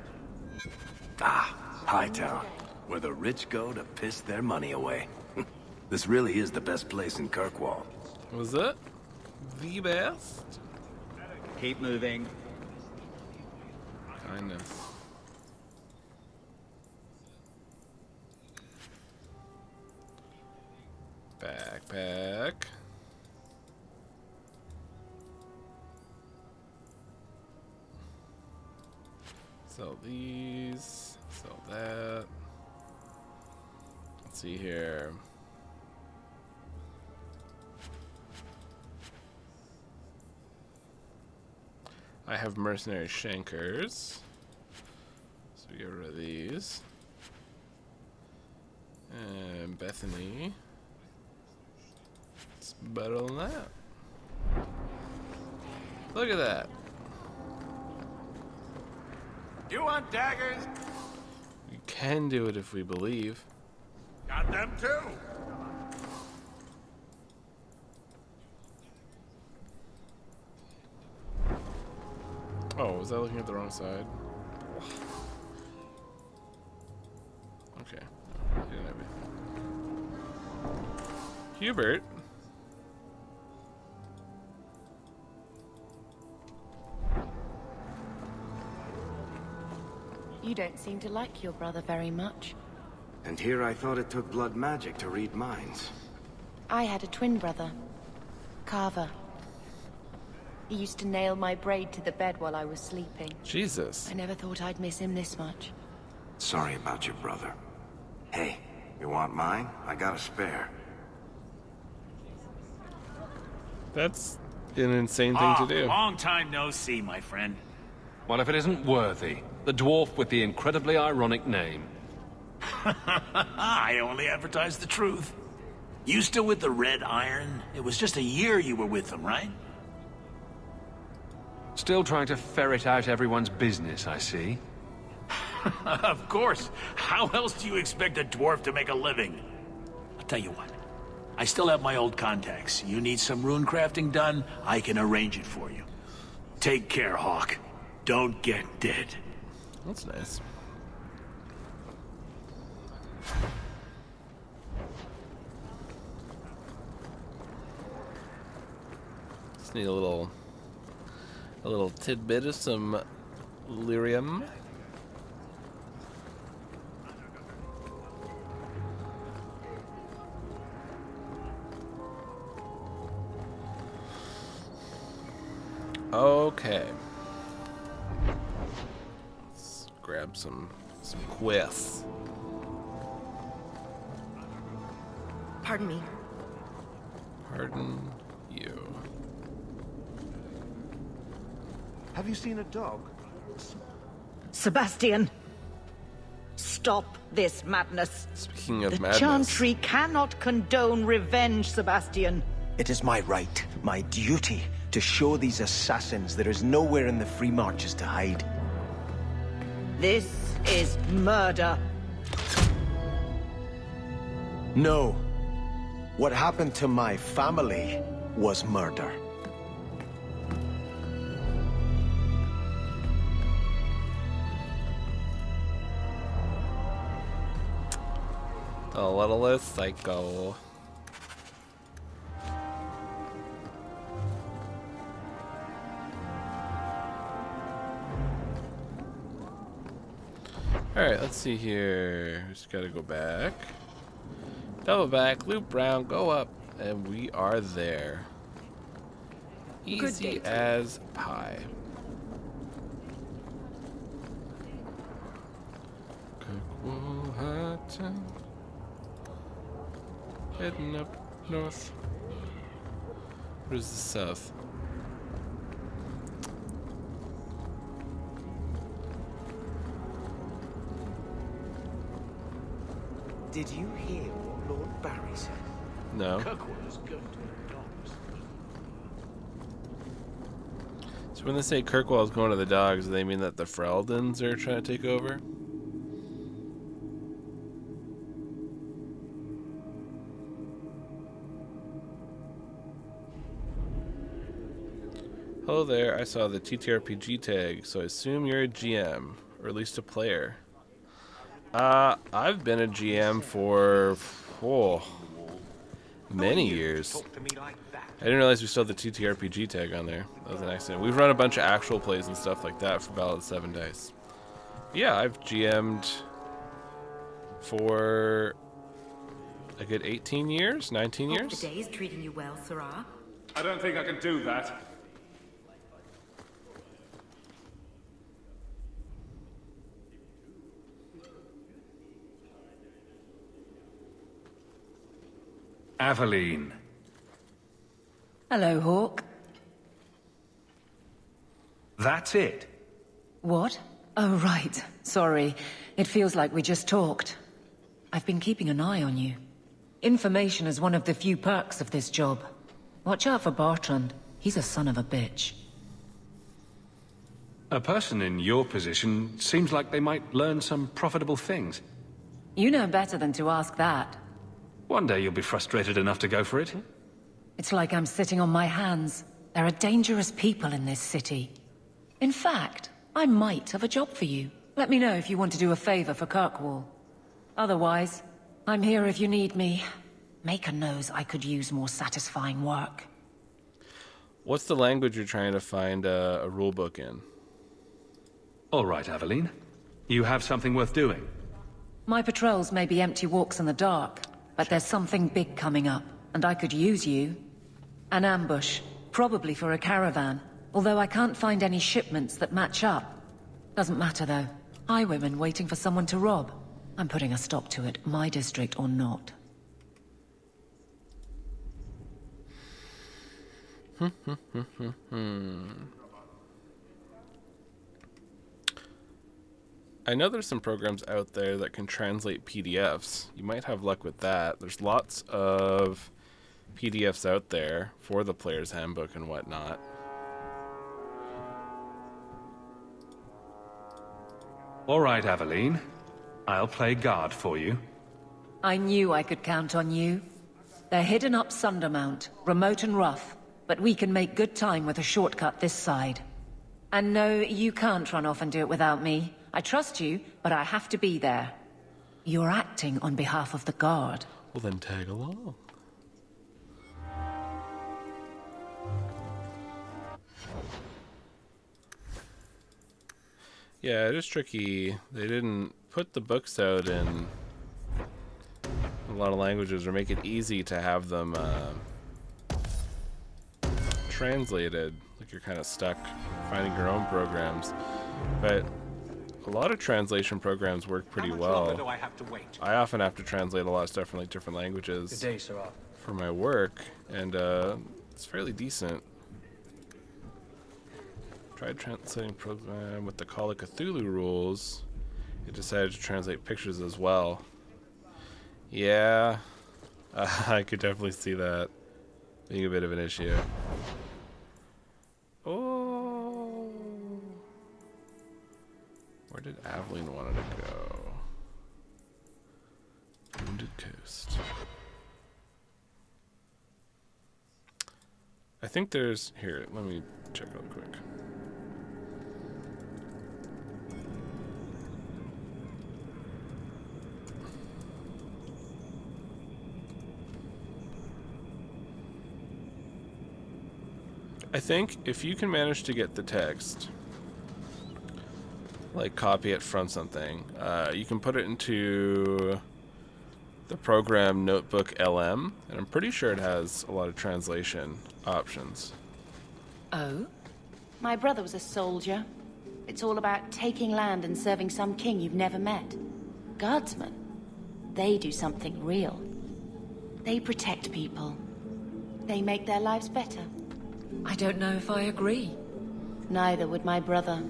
Ah, Hightown, where the rich go to piss their money away. This really is the best place in Kirkwall. Was it the best? Keep moving. Kindness. Backpack. Sell these. Sell that. Let's see here. I have mercenary shankers, so we get rid of these. And Bethany, it's better than that. Look at that. You want daggers? We can do it if we believe. Got them too. Oh, was I looking at the wrong side? Okay. Didn't have it. Hubert. You don't seem to like your brother very much. And here I thought it took blood magic to read minds. I had a twin brother, Carver. He used to nail my braid to the bed while I was sleeping. Jesus. I never thought I'd miss him this much. Sorry about your brother. Hey, you want mine? I got a spare. That's an insane thing to do. Long time no see, my friend. What if it isn't Worthy, the dwarf with the incredibly ironic name? I only advertise the truth. You still with the Red Iron? It was just a year you were with them, right? Still trying to ferret out everyone's business, I see. Of course. How else do you expect a dwarf to make a living? I'll tell you what. I still have my old contacts. You need some rune crafting done, I can arrange it for you. Take care, Hawk. Don't get dead. That's nice. Just need a little tidbit of some lyrium. Okay. Let's grab some quests. Pardon me. Pardon you. Have you seen a dog? Sebastian! Stop this madness. Speaking of the madness. Chantry cannot condone revenge, Sebastian. It is my right, my duty, to show these assassins there is nowhere in the Free Marches to hide. This is murder. No. What happened to my family was murder. A little less psycho. Alright, let's see here. Just gotta go back. Double back, loop round, go up, and we are there. Easy as pie. Kirkwall Hutton. Heading up north. Where's the south? Did you hear what Lord Barry said? No. Kirkwall's going to the dogs. So when they say Kirkwall's going to the dogs, do they mean that the Freldons are trying to take over? Hello there, I saw the TTRPG tag, so I assume you're a GM, or at least a player. I've been a GM for many years. I didn't realize we still had the TTRPG tag on there. That was an accident. We've run a bunch of actual plays and stuff like that for Ballad of 7 Dice. Yeah, I've GM'd for a good 18 years, 19 years. Hope the day is treating you well, Sirrah. I don't think I can do that. Aveline. Hello, Hawk. That's it. What? Oh, right. Sorry. It feels like we just talked. I've been keeping an eye on you. Information is one of the few perks of this job. Watch out for Bartrand. He's a son of a bitch. A person in your position seems like they might learn some profitable things. You know better than to ask that. One day you'll be frustrated enough to go for it. It's like I'm sitting on my hands. There are dangerous people in this city. In fact, I might have a job for you. Let me know if you want to do a favor for Kirkwall. Otherwise, I'm here if you need me. Maker knows I could use more satisfying work. What's the language you're trying to find a rulebook in? All right, Aveline. You have something worth doing. My patrols may be empty walks in the dark, but there's something big coming up, and I could use you. An ambush, probably for a caravan, although I can't find any shipments that match up. Doesn't matter though. Highwaymen waiting for someone to rob. I'm putting a stop to it, my district or not. I know there's some programs out there that can translate PDFs. You might have luck with that. There's lots of PDFs out there for the player's handbook and whatnot. All right, Aveline. I'll play guard for you. I knew I could count on you. They're hidden up Sundermount, remote and rough, but we can make good time with a shortcut this side. And no, you can't run off and do it without me. I trust you, but I have to be there. You're acting on behalf of the Guard. Well then tag along. Yeah, it is tricky. They didn't put the books out in a lot of languages or make it easy to have them translated. Like you're kind of stuck finding your own programs. But a lot of translation programs work pretty well. Do I have to wait? I often have to translate a lot of stuff from like different languages Good day, Sirrah. for my work, and it's fairly decent. Tried translating program with the Call of Cthulhu rules. It decided to translate pictures as well. Yeah, I could definitely see that being a bit of an issue. Oh, where did Aveline want to go? Wounded Coast. I think there's here. Let me check real quick. I think if you can manage to get the text like copy it from something, you can put it into the program Notebook LM, and I'm pretty sure it has a lot of translation options. Oh? My brother was a soldier. It's all about taking land and serving some king you've never met. Guardsmen. They do something real. They protect people. They make their lives better. I don't know if I agree. Neither would my brother.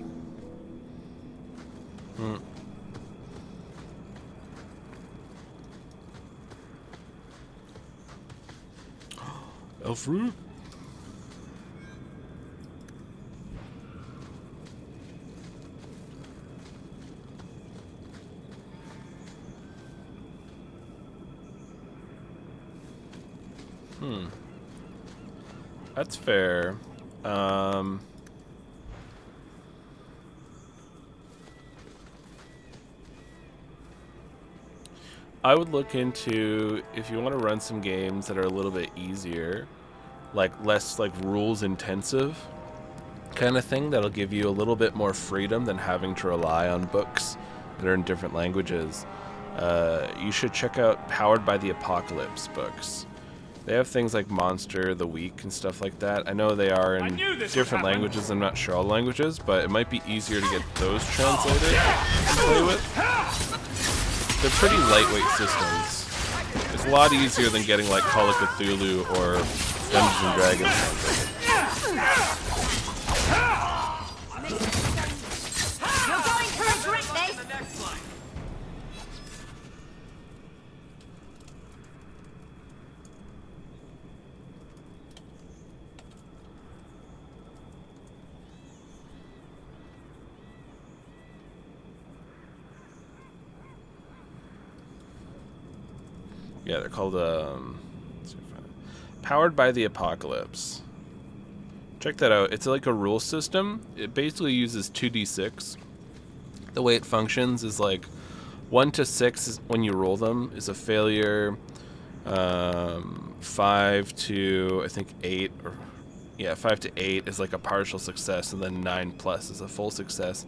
Hmm. Elf root. That's fair. I would look into, if you want to run some games that are a little bit easier, like less like rules intensive kind of thing, that'll give you a little bit more freedom than having to rely on books that are in different languages. You should check out Powered by the Apocalypse books. They have things like Monster, The Week, and stuff like that. I know they are in different languages. I'm not sure all the languages, but it might be easier to get those translated to play with. They're pretty lightweight systems. It's a lot easier than getting like Call of Cthulhu or Dungeons and Dragons translated. You're going to regret this! Yeah, they're called Powered by the Apocalypse. Check that out. It's like a rule system. It basically uses 2d6. The way it functions is like 1 to 6 is when you roll them is a failure. 5 to I think 8, or yeah, 5 to 8 is like a partial success, and then 9 plus is a full success.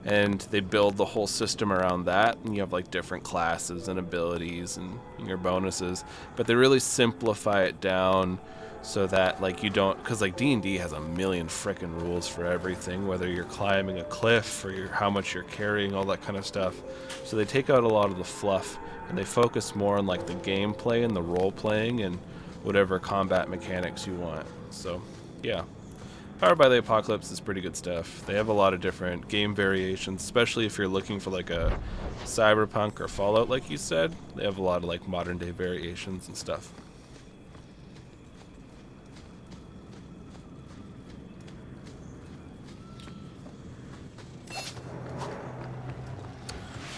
And they build the whole system around that, and you have like different classes and abilities and your bonuses, but they really simplify it down so that like you don't, because like D&D has a million frickin' rules for everything, whether you're climbing a cliff or how much you're carrying, all that kind of stuff. So they take out a lot of the fluff and they focus more on like the gameplay and the role playing and whatever combat mechanics you want. So yeah, Powered by the Apocalypse is pretty good stuff. They have a lot of different game variations, especially if you're looking for like a Cyberpunk or Fallout, like you said. They have a lot of like modern day variations and stuff.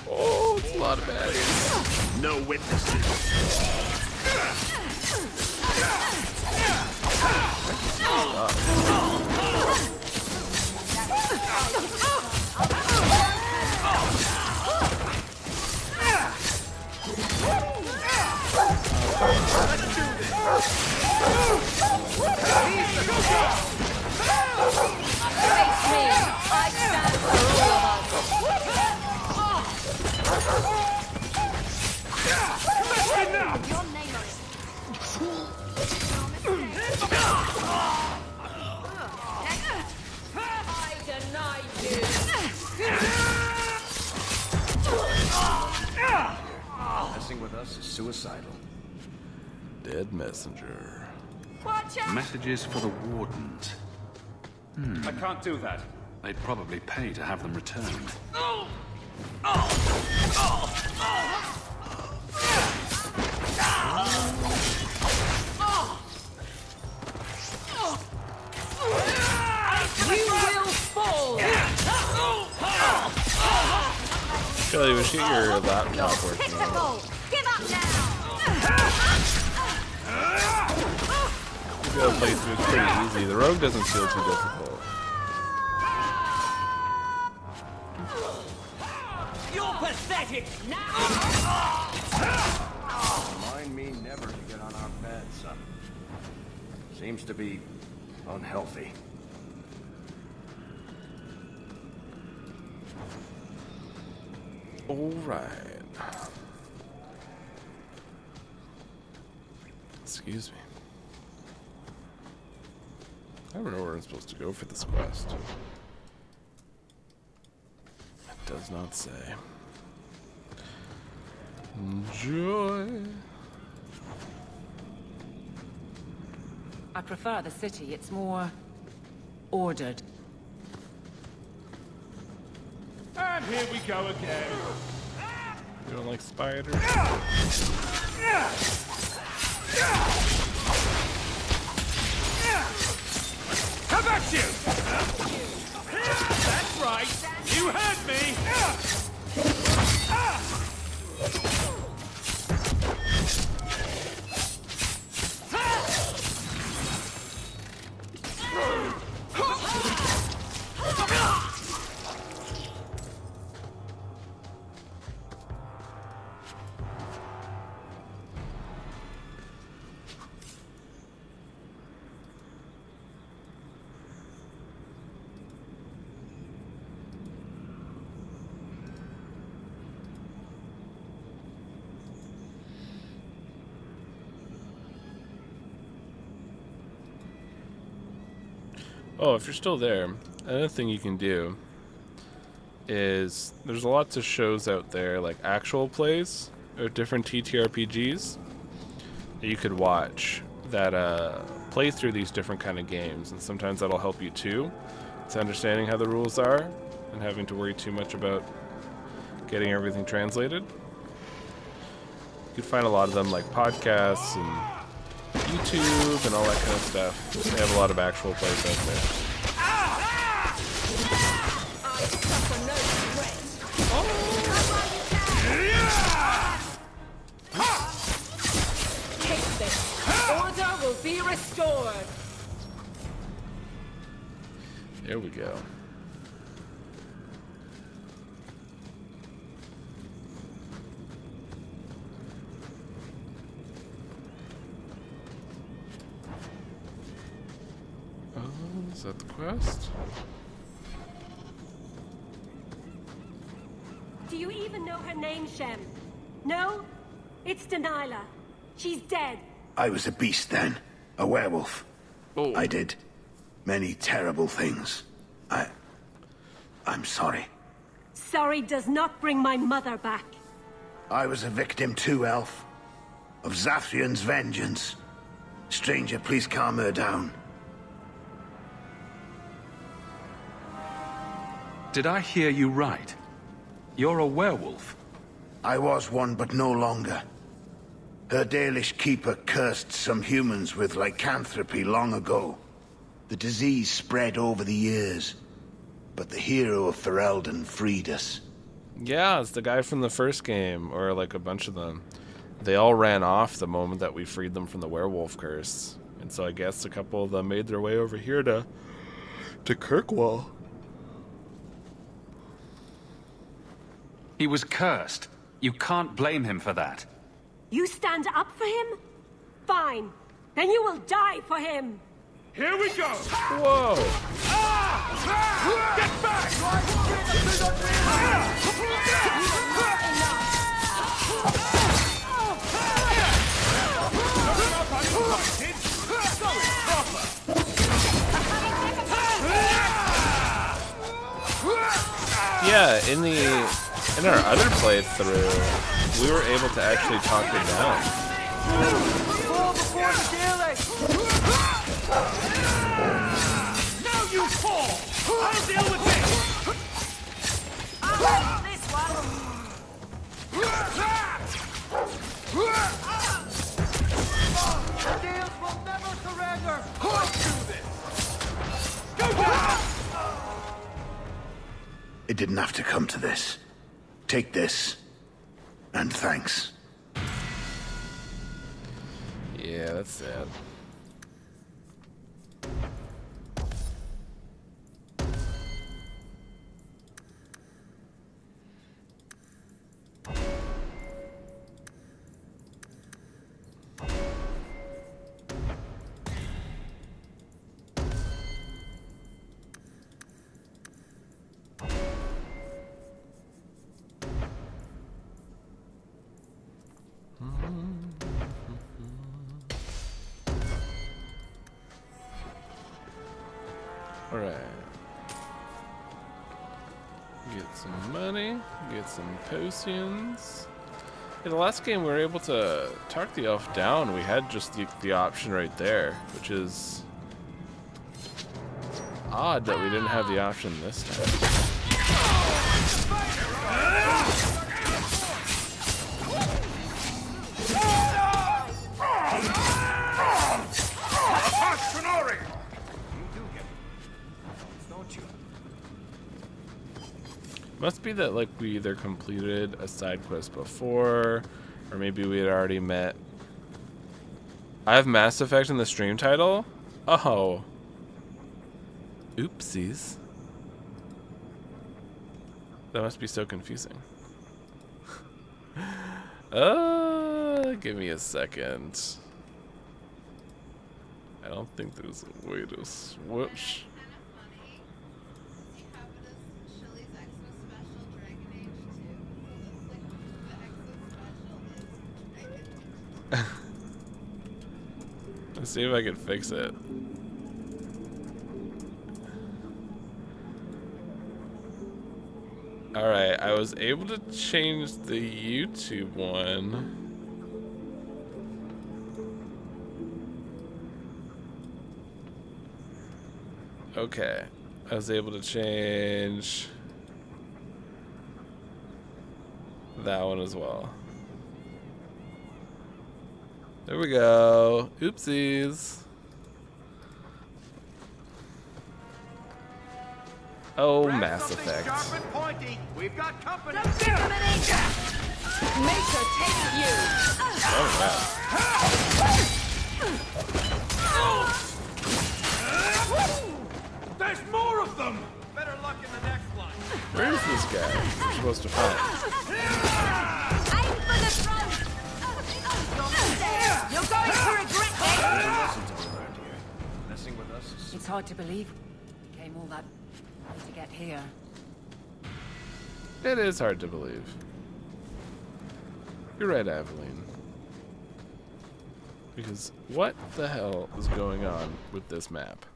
Oh, it's a lot of baddies. No witnesses. Messing with us is suicidal. Dead messenger. Watch out! Messages for the Wardens. I can't do that. They'd probably pay to have them returned. You will fall! Chelley, we shoot your laptop working. Give up now! The other playthrough is pretty easy. The rogue doesn't feel too difficult. You're pathetic! Remind me never to get on our bed, son. Seems to be unhealthy. Alright. Excuse me. I don't know where I'm supposed to go for this quest. It does not say. Enjoy. I prefer the city. It's more ordered. And here we go again. You don't like spiders? Come at you! That's right! You heard me! Oh, if you're still there, another thing you can do is there's lots of shows out there, like actual plays of different TTRPGs that you could watch that play through these different kind of games, and sometimes that'll help you too to understanding how the rules are and having to worry too much about getting everything translated. You can find a lot of them like podcasts and YouTube and all that kind of stuff. They have a lot of actual plays out there. Take this. Order will be restored. There we go. Is that the quest? Do you even know her name, Shem? No? It's Delilah. She's dead. I was a beast then. A werewolf. Oh. I did many terrible things. I'm sorry. Sorry does not bring my mother back. I was a victim too, Elf. Of Zathrian's vengeance. Stranger, please calm her down. Did I hear you right? You're a werewolf? I was one, but no longer. Her Dalish keeper cursed some humans with lycanthropy long ago. The disease spread over the years, but the hero of Ferelden freed us. Yeah, it's the guy from the first game, or like a bunch of them. They all ran off the moment that we freed them from the werewolf curse. And so I guess a couple of them made their way over here to Kirkwall. He was cursed. You can't blame him for that. You stand up for him? Fine. Then you will die for him. Here we go! Whoa! Get back! Yeah, in our other playthrough, we were able to actually talk her down. Fall before the Chelley! Now you fall! I'll deal with this! I'll handle this one! The Gales will never surrender! Let's do this! Go down! It didn't have to come to this. Take this, and thanks. Yeah, that's sad. Alright. Get some money, get some potions. In the last game we were able to talk the elf down. We had just the option right there, which is odd that we didn't have the option this time. Must be that like we either completed a side quest before, or maybe we had already met. I have Mass Effect in the stream title? Oh. Oopsies. That must be so confusing. Give me a second. I don't think there's a way to switch. Let's see if I can fix it. Alright, I was able to change the YouTube one. Okay, I was able to change that one as well. There we go. Oopsies. Oh, Mass Effect. We've got company. Maker takes you. Oh, wow. There's more of them. Better luck in the next line. Where is this guy we're supposed to find? Aim for the throat. You're going to regret this. Messing with us. It's hard to believe we came all that way to get here. It is hard to believe. You're right, Aveline. Because what the hell is going on with this map?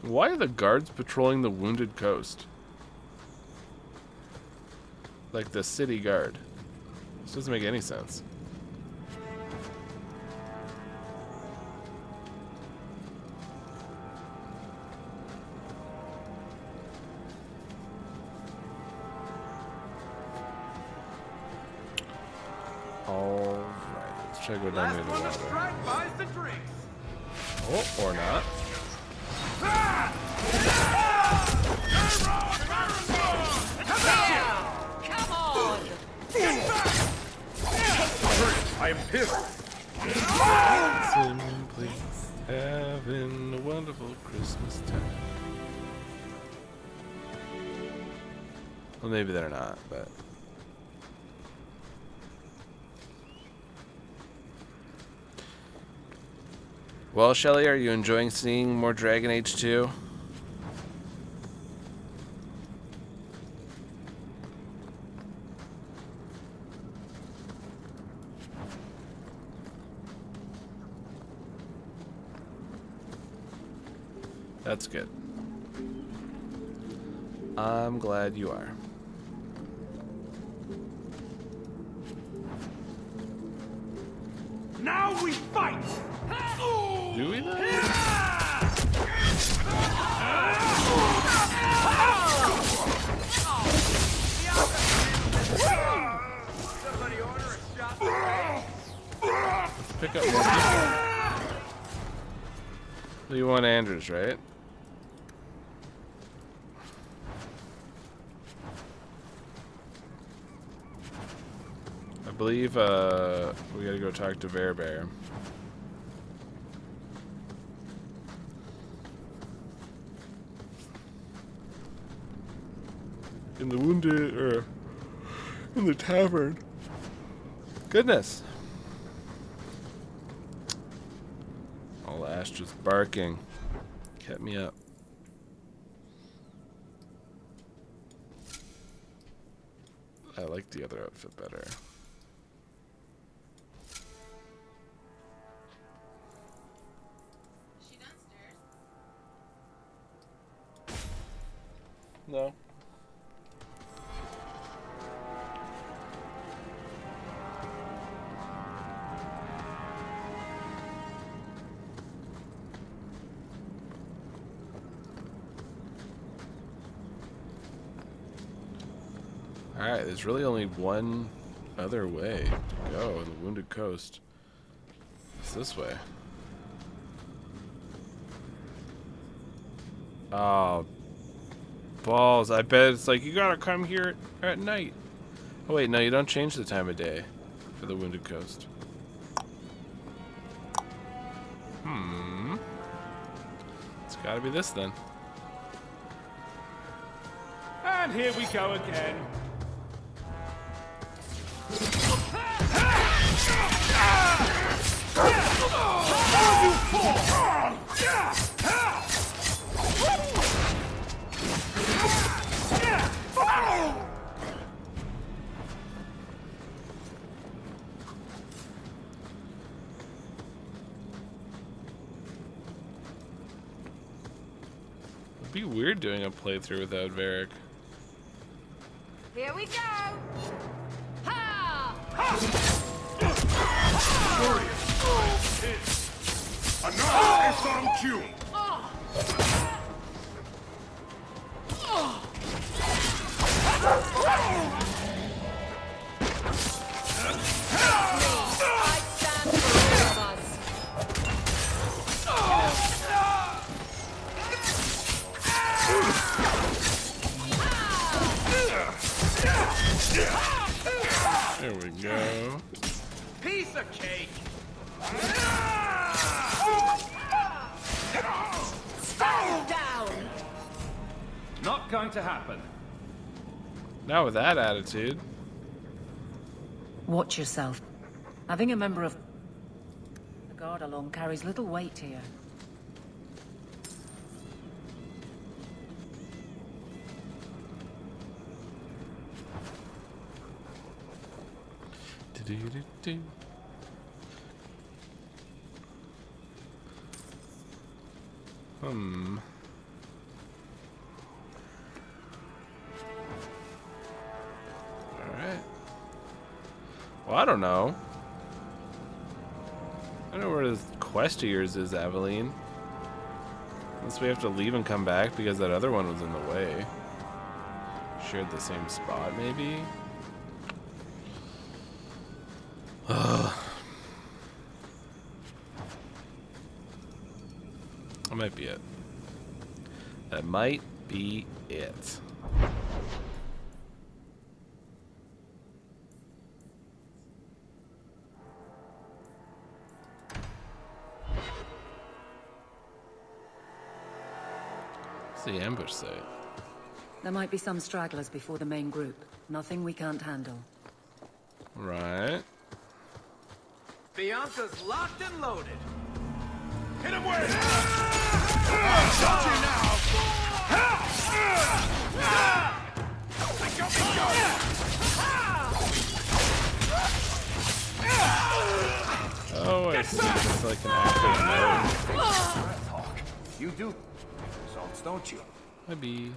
Why are the guards patrolling the wounded coast? Like the city guard. This doesn't make any sense. Alright, let's try to go down near the water. Oh, or not. Come on! I am here. Simply having a wonderful Christmas time. Well, maybe they're not, but. Well, Chelley, are you enjoying seeing more Dragon Age 2? That's good. I'm glad you are. Now we fight! Do we though? Let's pick up more people. You want Andrews, right? I believe we gotta go talk to Bear. In the wounded, or in the tavern. Goodness. All Ash just barking. Kept me up. I like the other outfit better. No. Alright, there's really only one other way to go, the Wounded Coast. It's this way. Oh, balls. I bet it's like, you gotta come here at night. Oh wait, no, you don't change the time of day for the Wounded Coast. It's gotta be this then. And here we go again. It'd be weird doing a playthrough without Varric. Here we go! Ha! Another is on cue! I stand for all of us. There we go. Piece of cake! Stand down! Not going to happen. Not with that attitude. Watch yourself. Having a member of the guard along carries little weight here. Do-do-do-do. Alright. Well, I don't know. I don't know where this quest of yours is, Aveline. Unless we have to leave and come back because that other one was in the way. Shared the same spot, maybe? That might be it. That might be it. What's the ambush site? There might be some stragglers before the main group. Nothing we can't handle. Right. Bianca's locked and loaded. Hit him with it! Got you now! They got me going! Oh, I see. It's like an active mode. You do results, don't you? Maybe.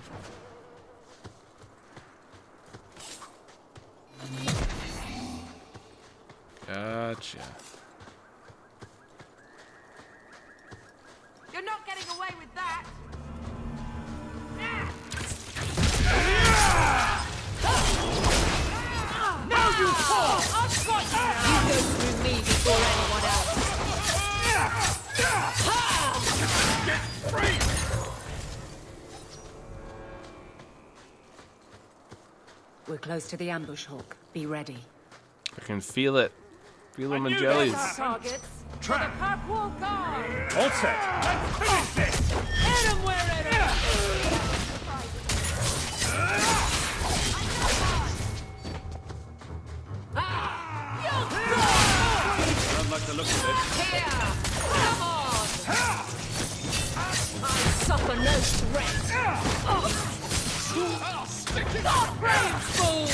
Gotcha. You're not getting away with that! Now you fall! I've got you! You go through me before anyone else! Get free! We're close to the ambush, Hawk. Be ready. I can feel it. Feel them in jellies. Targets for the park wall guard! All set. Let's finish this! Hit him where it is! I don't like the look of it. Here! Come on! I suffer no threat! God brains, fool!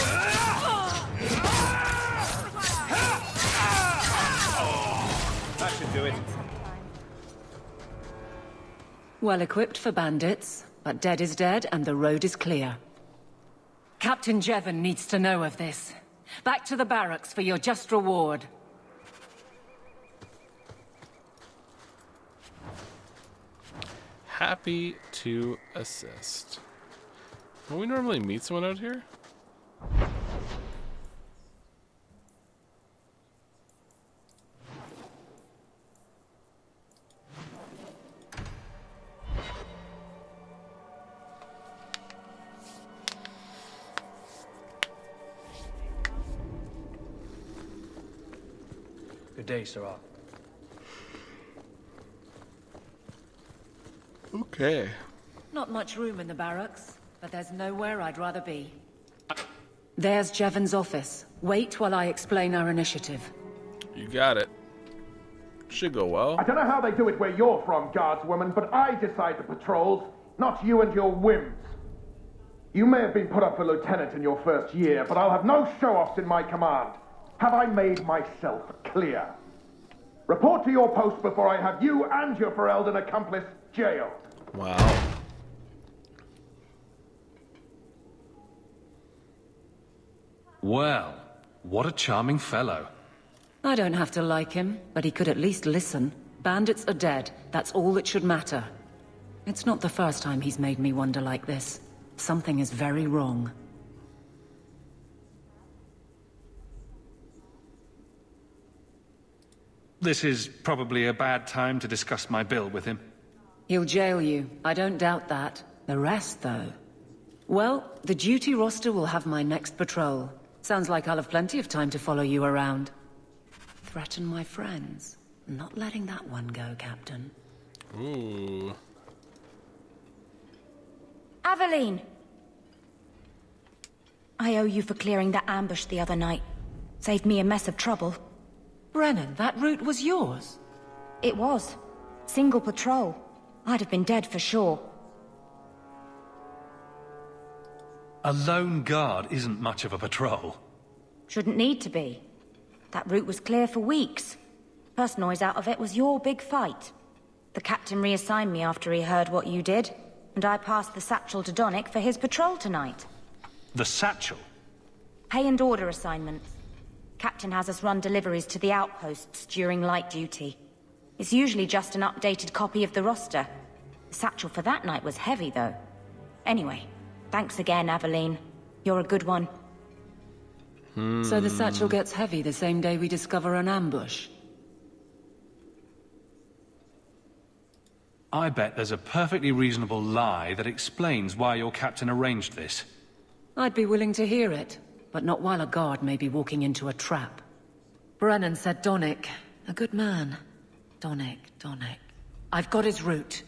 Well equipped for bandits, but dead is dead and the road is clear. Captain Jevon needs to know of this. Back to the barracks for your just reward. Happy to assist. Will we normally meet someone out here? Good day, Sirrah. Okay. Not much room in the barracks, but there's nowhere I'd rather be. There's Jevon's office. Wait while I explain our initiative. You got it. Should go well. I don't know how they do it where you're from, guardswoman, but I decide the patrols, not you and your whims. You may have been put up for lieutenant in your first year, but I'll have no show-offs in my command. Have I made myself clear? Report to your post before I have you and your Ferelden accomplice jailed. Wow. Well, what a charming fellow. I don't have to like him, but he could at least listen. Bandits are dead. That's all that should matter. It's not the first time he's made me wonder like this. Something is very wrong. This is probably a bad time to discuss my bill with him. He'll jail you. I don't doubt that. The rest, though... Well, the duty roster will have my next patrol. Sounds like I'll have plenty of time to follow you around. Threaten my friends. Not letting that one go, Captain. Ooh. Aveline! I owe you for clearing that ambush the other night. Saved me a mess of trouble. Brennan, that route was yours? It was. Single patrol. I'd have been dead for sure. A lone guard isn't much of a patrol. Shouldn't need to be. That route was clear for weeks. First noise out of it was your big fight. The captain reassigned me after he heard what you did, and I passed the satchel to Donnick for his patrol tonight. The satchel? Pay and order assignments. Captain has us run deliveries to the outposts during light duty. It's usually just an updated copy of the roster. The satchel for that night was heavy, though. Anyway, thanks again, Aveline. You're a good one. So the satchel gets heavy the same day we discover an ambush? I bet there's a perfectly reasonable lie that explains why your captain arranged this. I'd be willing to hear it, but not while a guard may be walking into a trap. Brennan said Donnick. A good man. Donnick. I've got his route.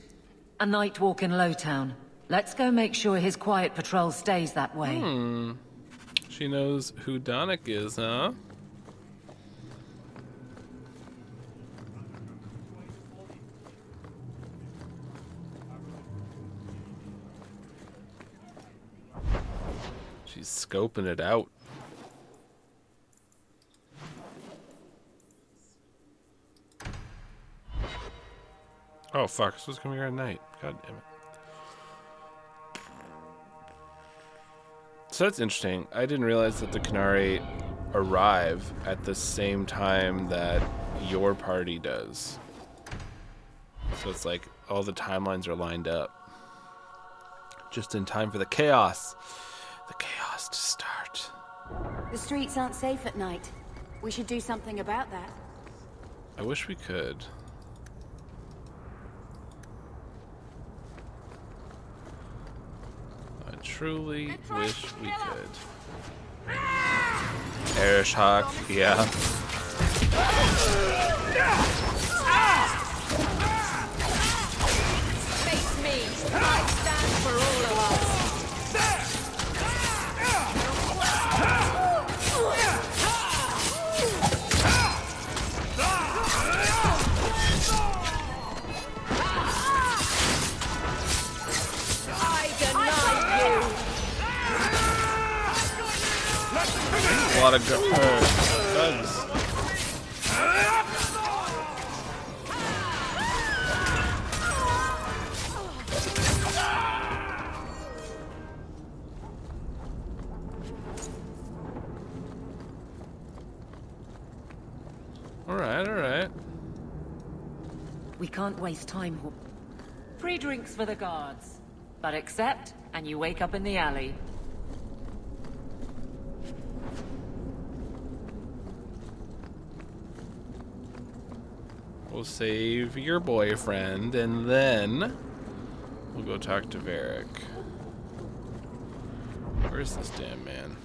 A night walk in Lowtown. Let's go make sure his quiet patrol stays that way. She knows who Donnick is, huh? She's scoping it out. Oh fuck, this was coming here at night. God damn it. So that's interesting. I didn't realize that the Canary arrive at the same time that your party does. So it's like all the timelines are lined up. Just in time for the chaos. The chaos to start. The streets aren't safe at night. We should do something about that. I wish we could. I truly wish we could. Erishhawk, yeah. Face me. I stand for all of us. A lot of guns. We can't waste time. Free drinks for the guards. But accept, and you wake up in the alley. We'll save your boyfriend, and then we'll go talk to Varric. Where's this damn man?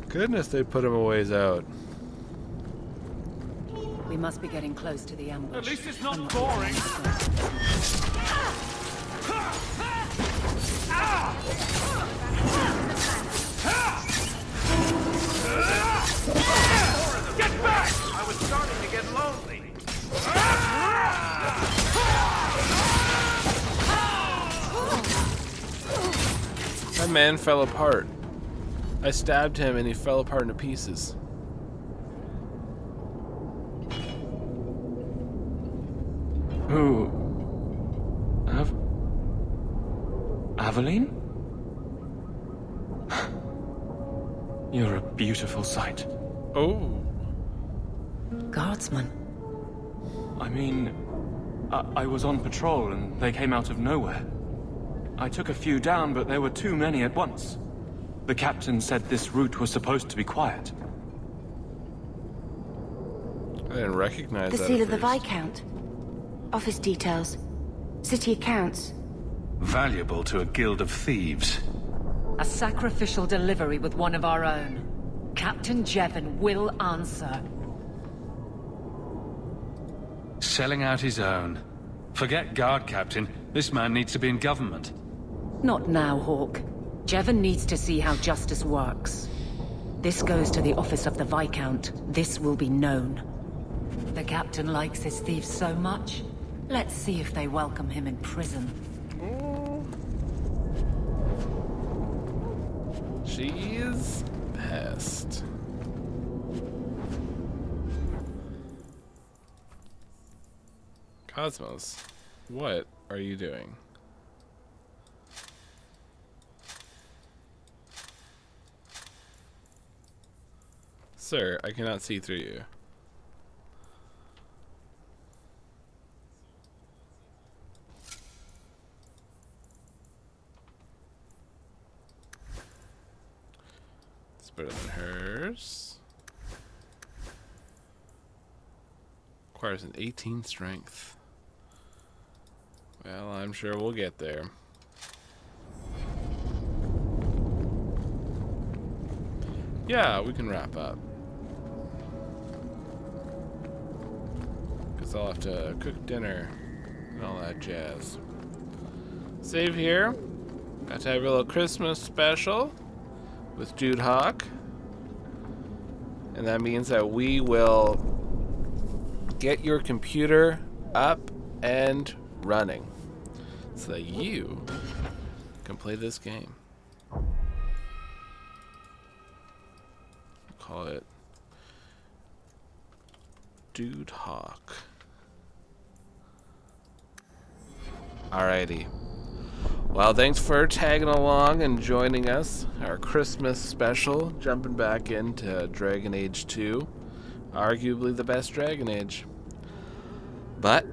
Goodness, they put him a ways out. We must be getting close to the ambush. At least it's not boring. Get back! I was starting to get lonely. That man fell apart. I stabbed him and he fell apart into pieces. Who? Aveline? You're a beautiful sight. Oh. Guardsman. I mean, I was on patrol and they came out of nowhere. I took a few down, but there were too many at once. The captain said this route was supposed to be quiet. I didn't recognize The that seal at of the first. Viscount. Office details. City accounts. Valuable to a guild of thieves. A sacrificial delivery with one of our own. Captain Jevon will answer. Selling out his own. Forget guard captain. This man needs to be in government. Not now, Hawk. Jevon needs to see how justice works. This goes to the office of the Viscount. This will be known. The captain likes his thieves so much. Let's see if they welcome him in prison. She's pissed. Cosmos, what are you doing? Sir, I cannot see through you. It's better than hers. Requires an 18 strength. Well, I'm sure we'll get there. Yeah, we can wrap up. Because I'll have to cook dinner and all that jazz. Save here. Got to have a little Christmas special with Jude Hawk. And that means that we will get your computer up and running so that you can play this game. Call it Dude Hawk. Alrighty. Well, thanks for tagging along and joining us. Our Christmas special, jumping back into Dragon Age 2. Arguably the best Dragon Age. But,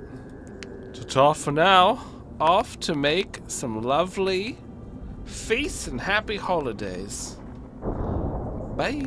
that's all for now. Off to make some lovely feasts and happy holidays. Bye.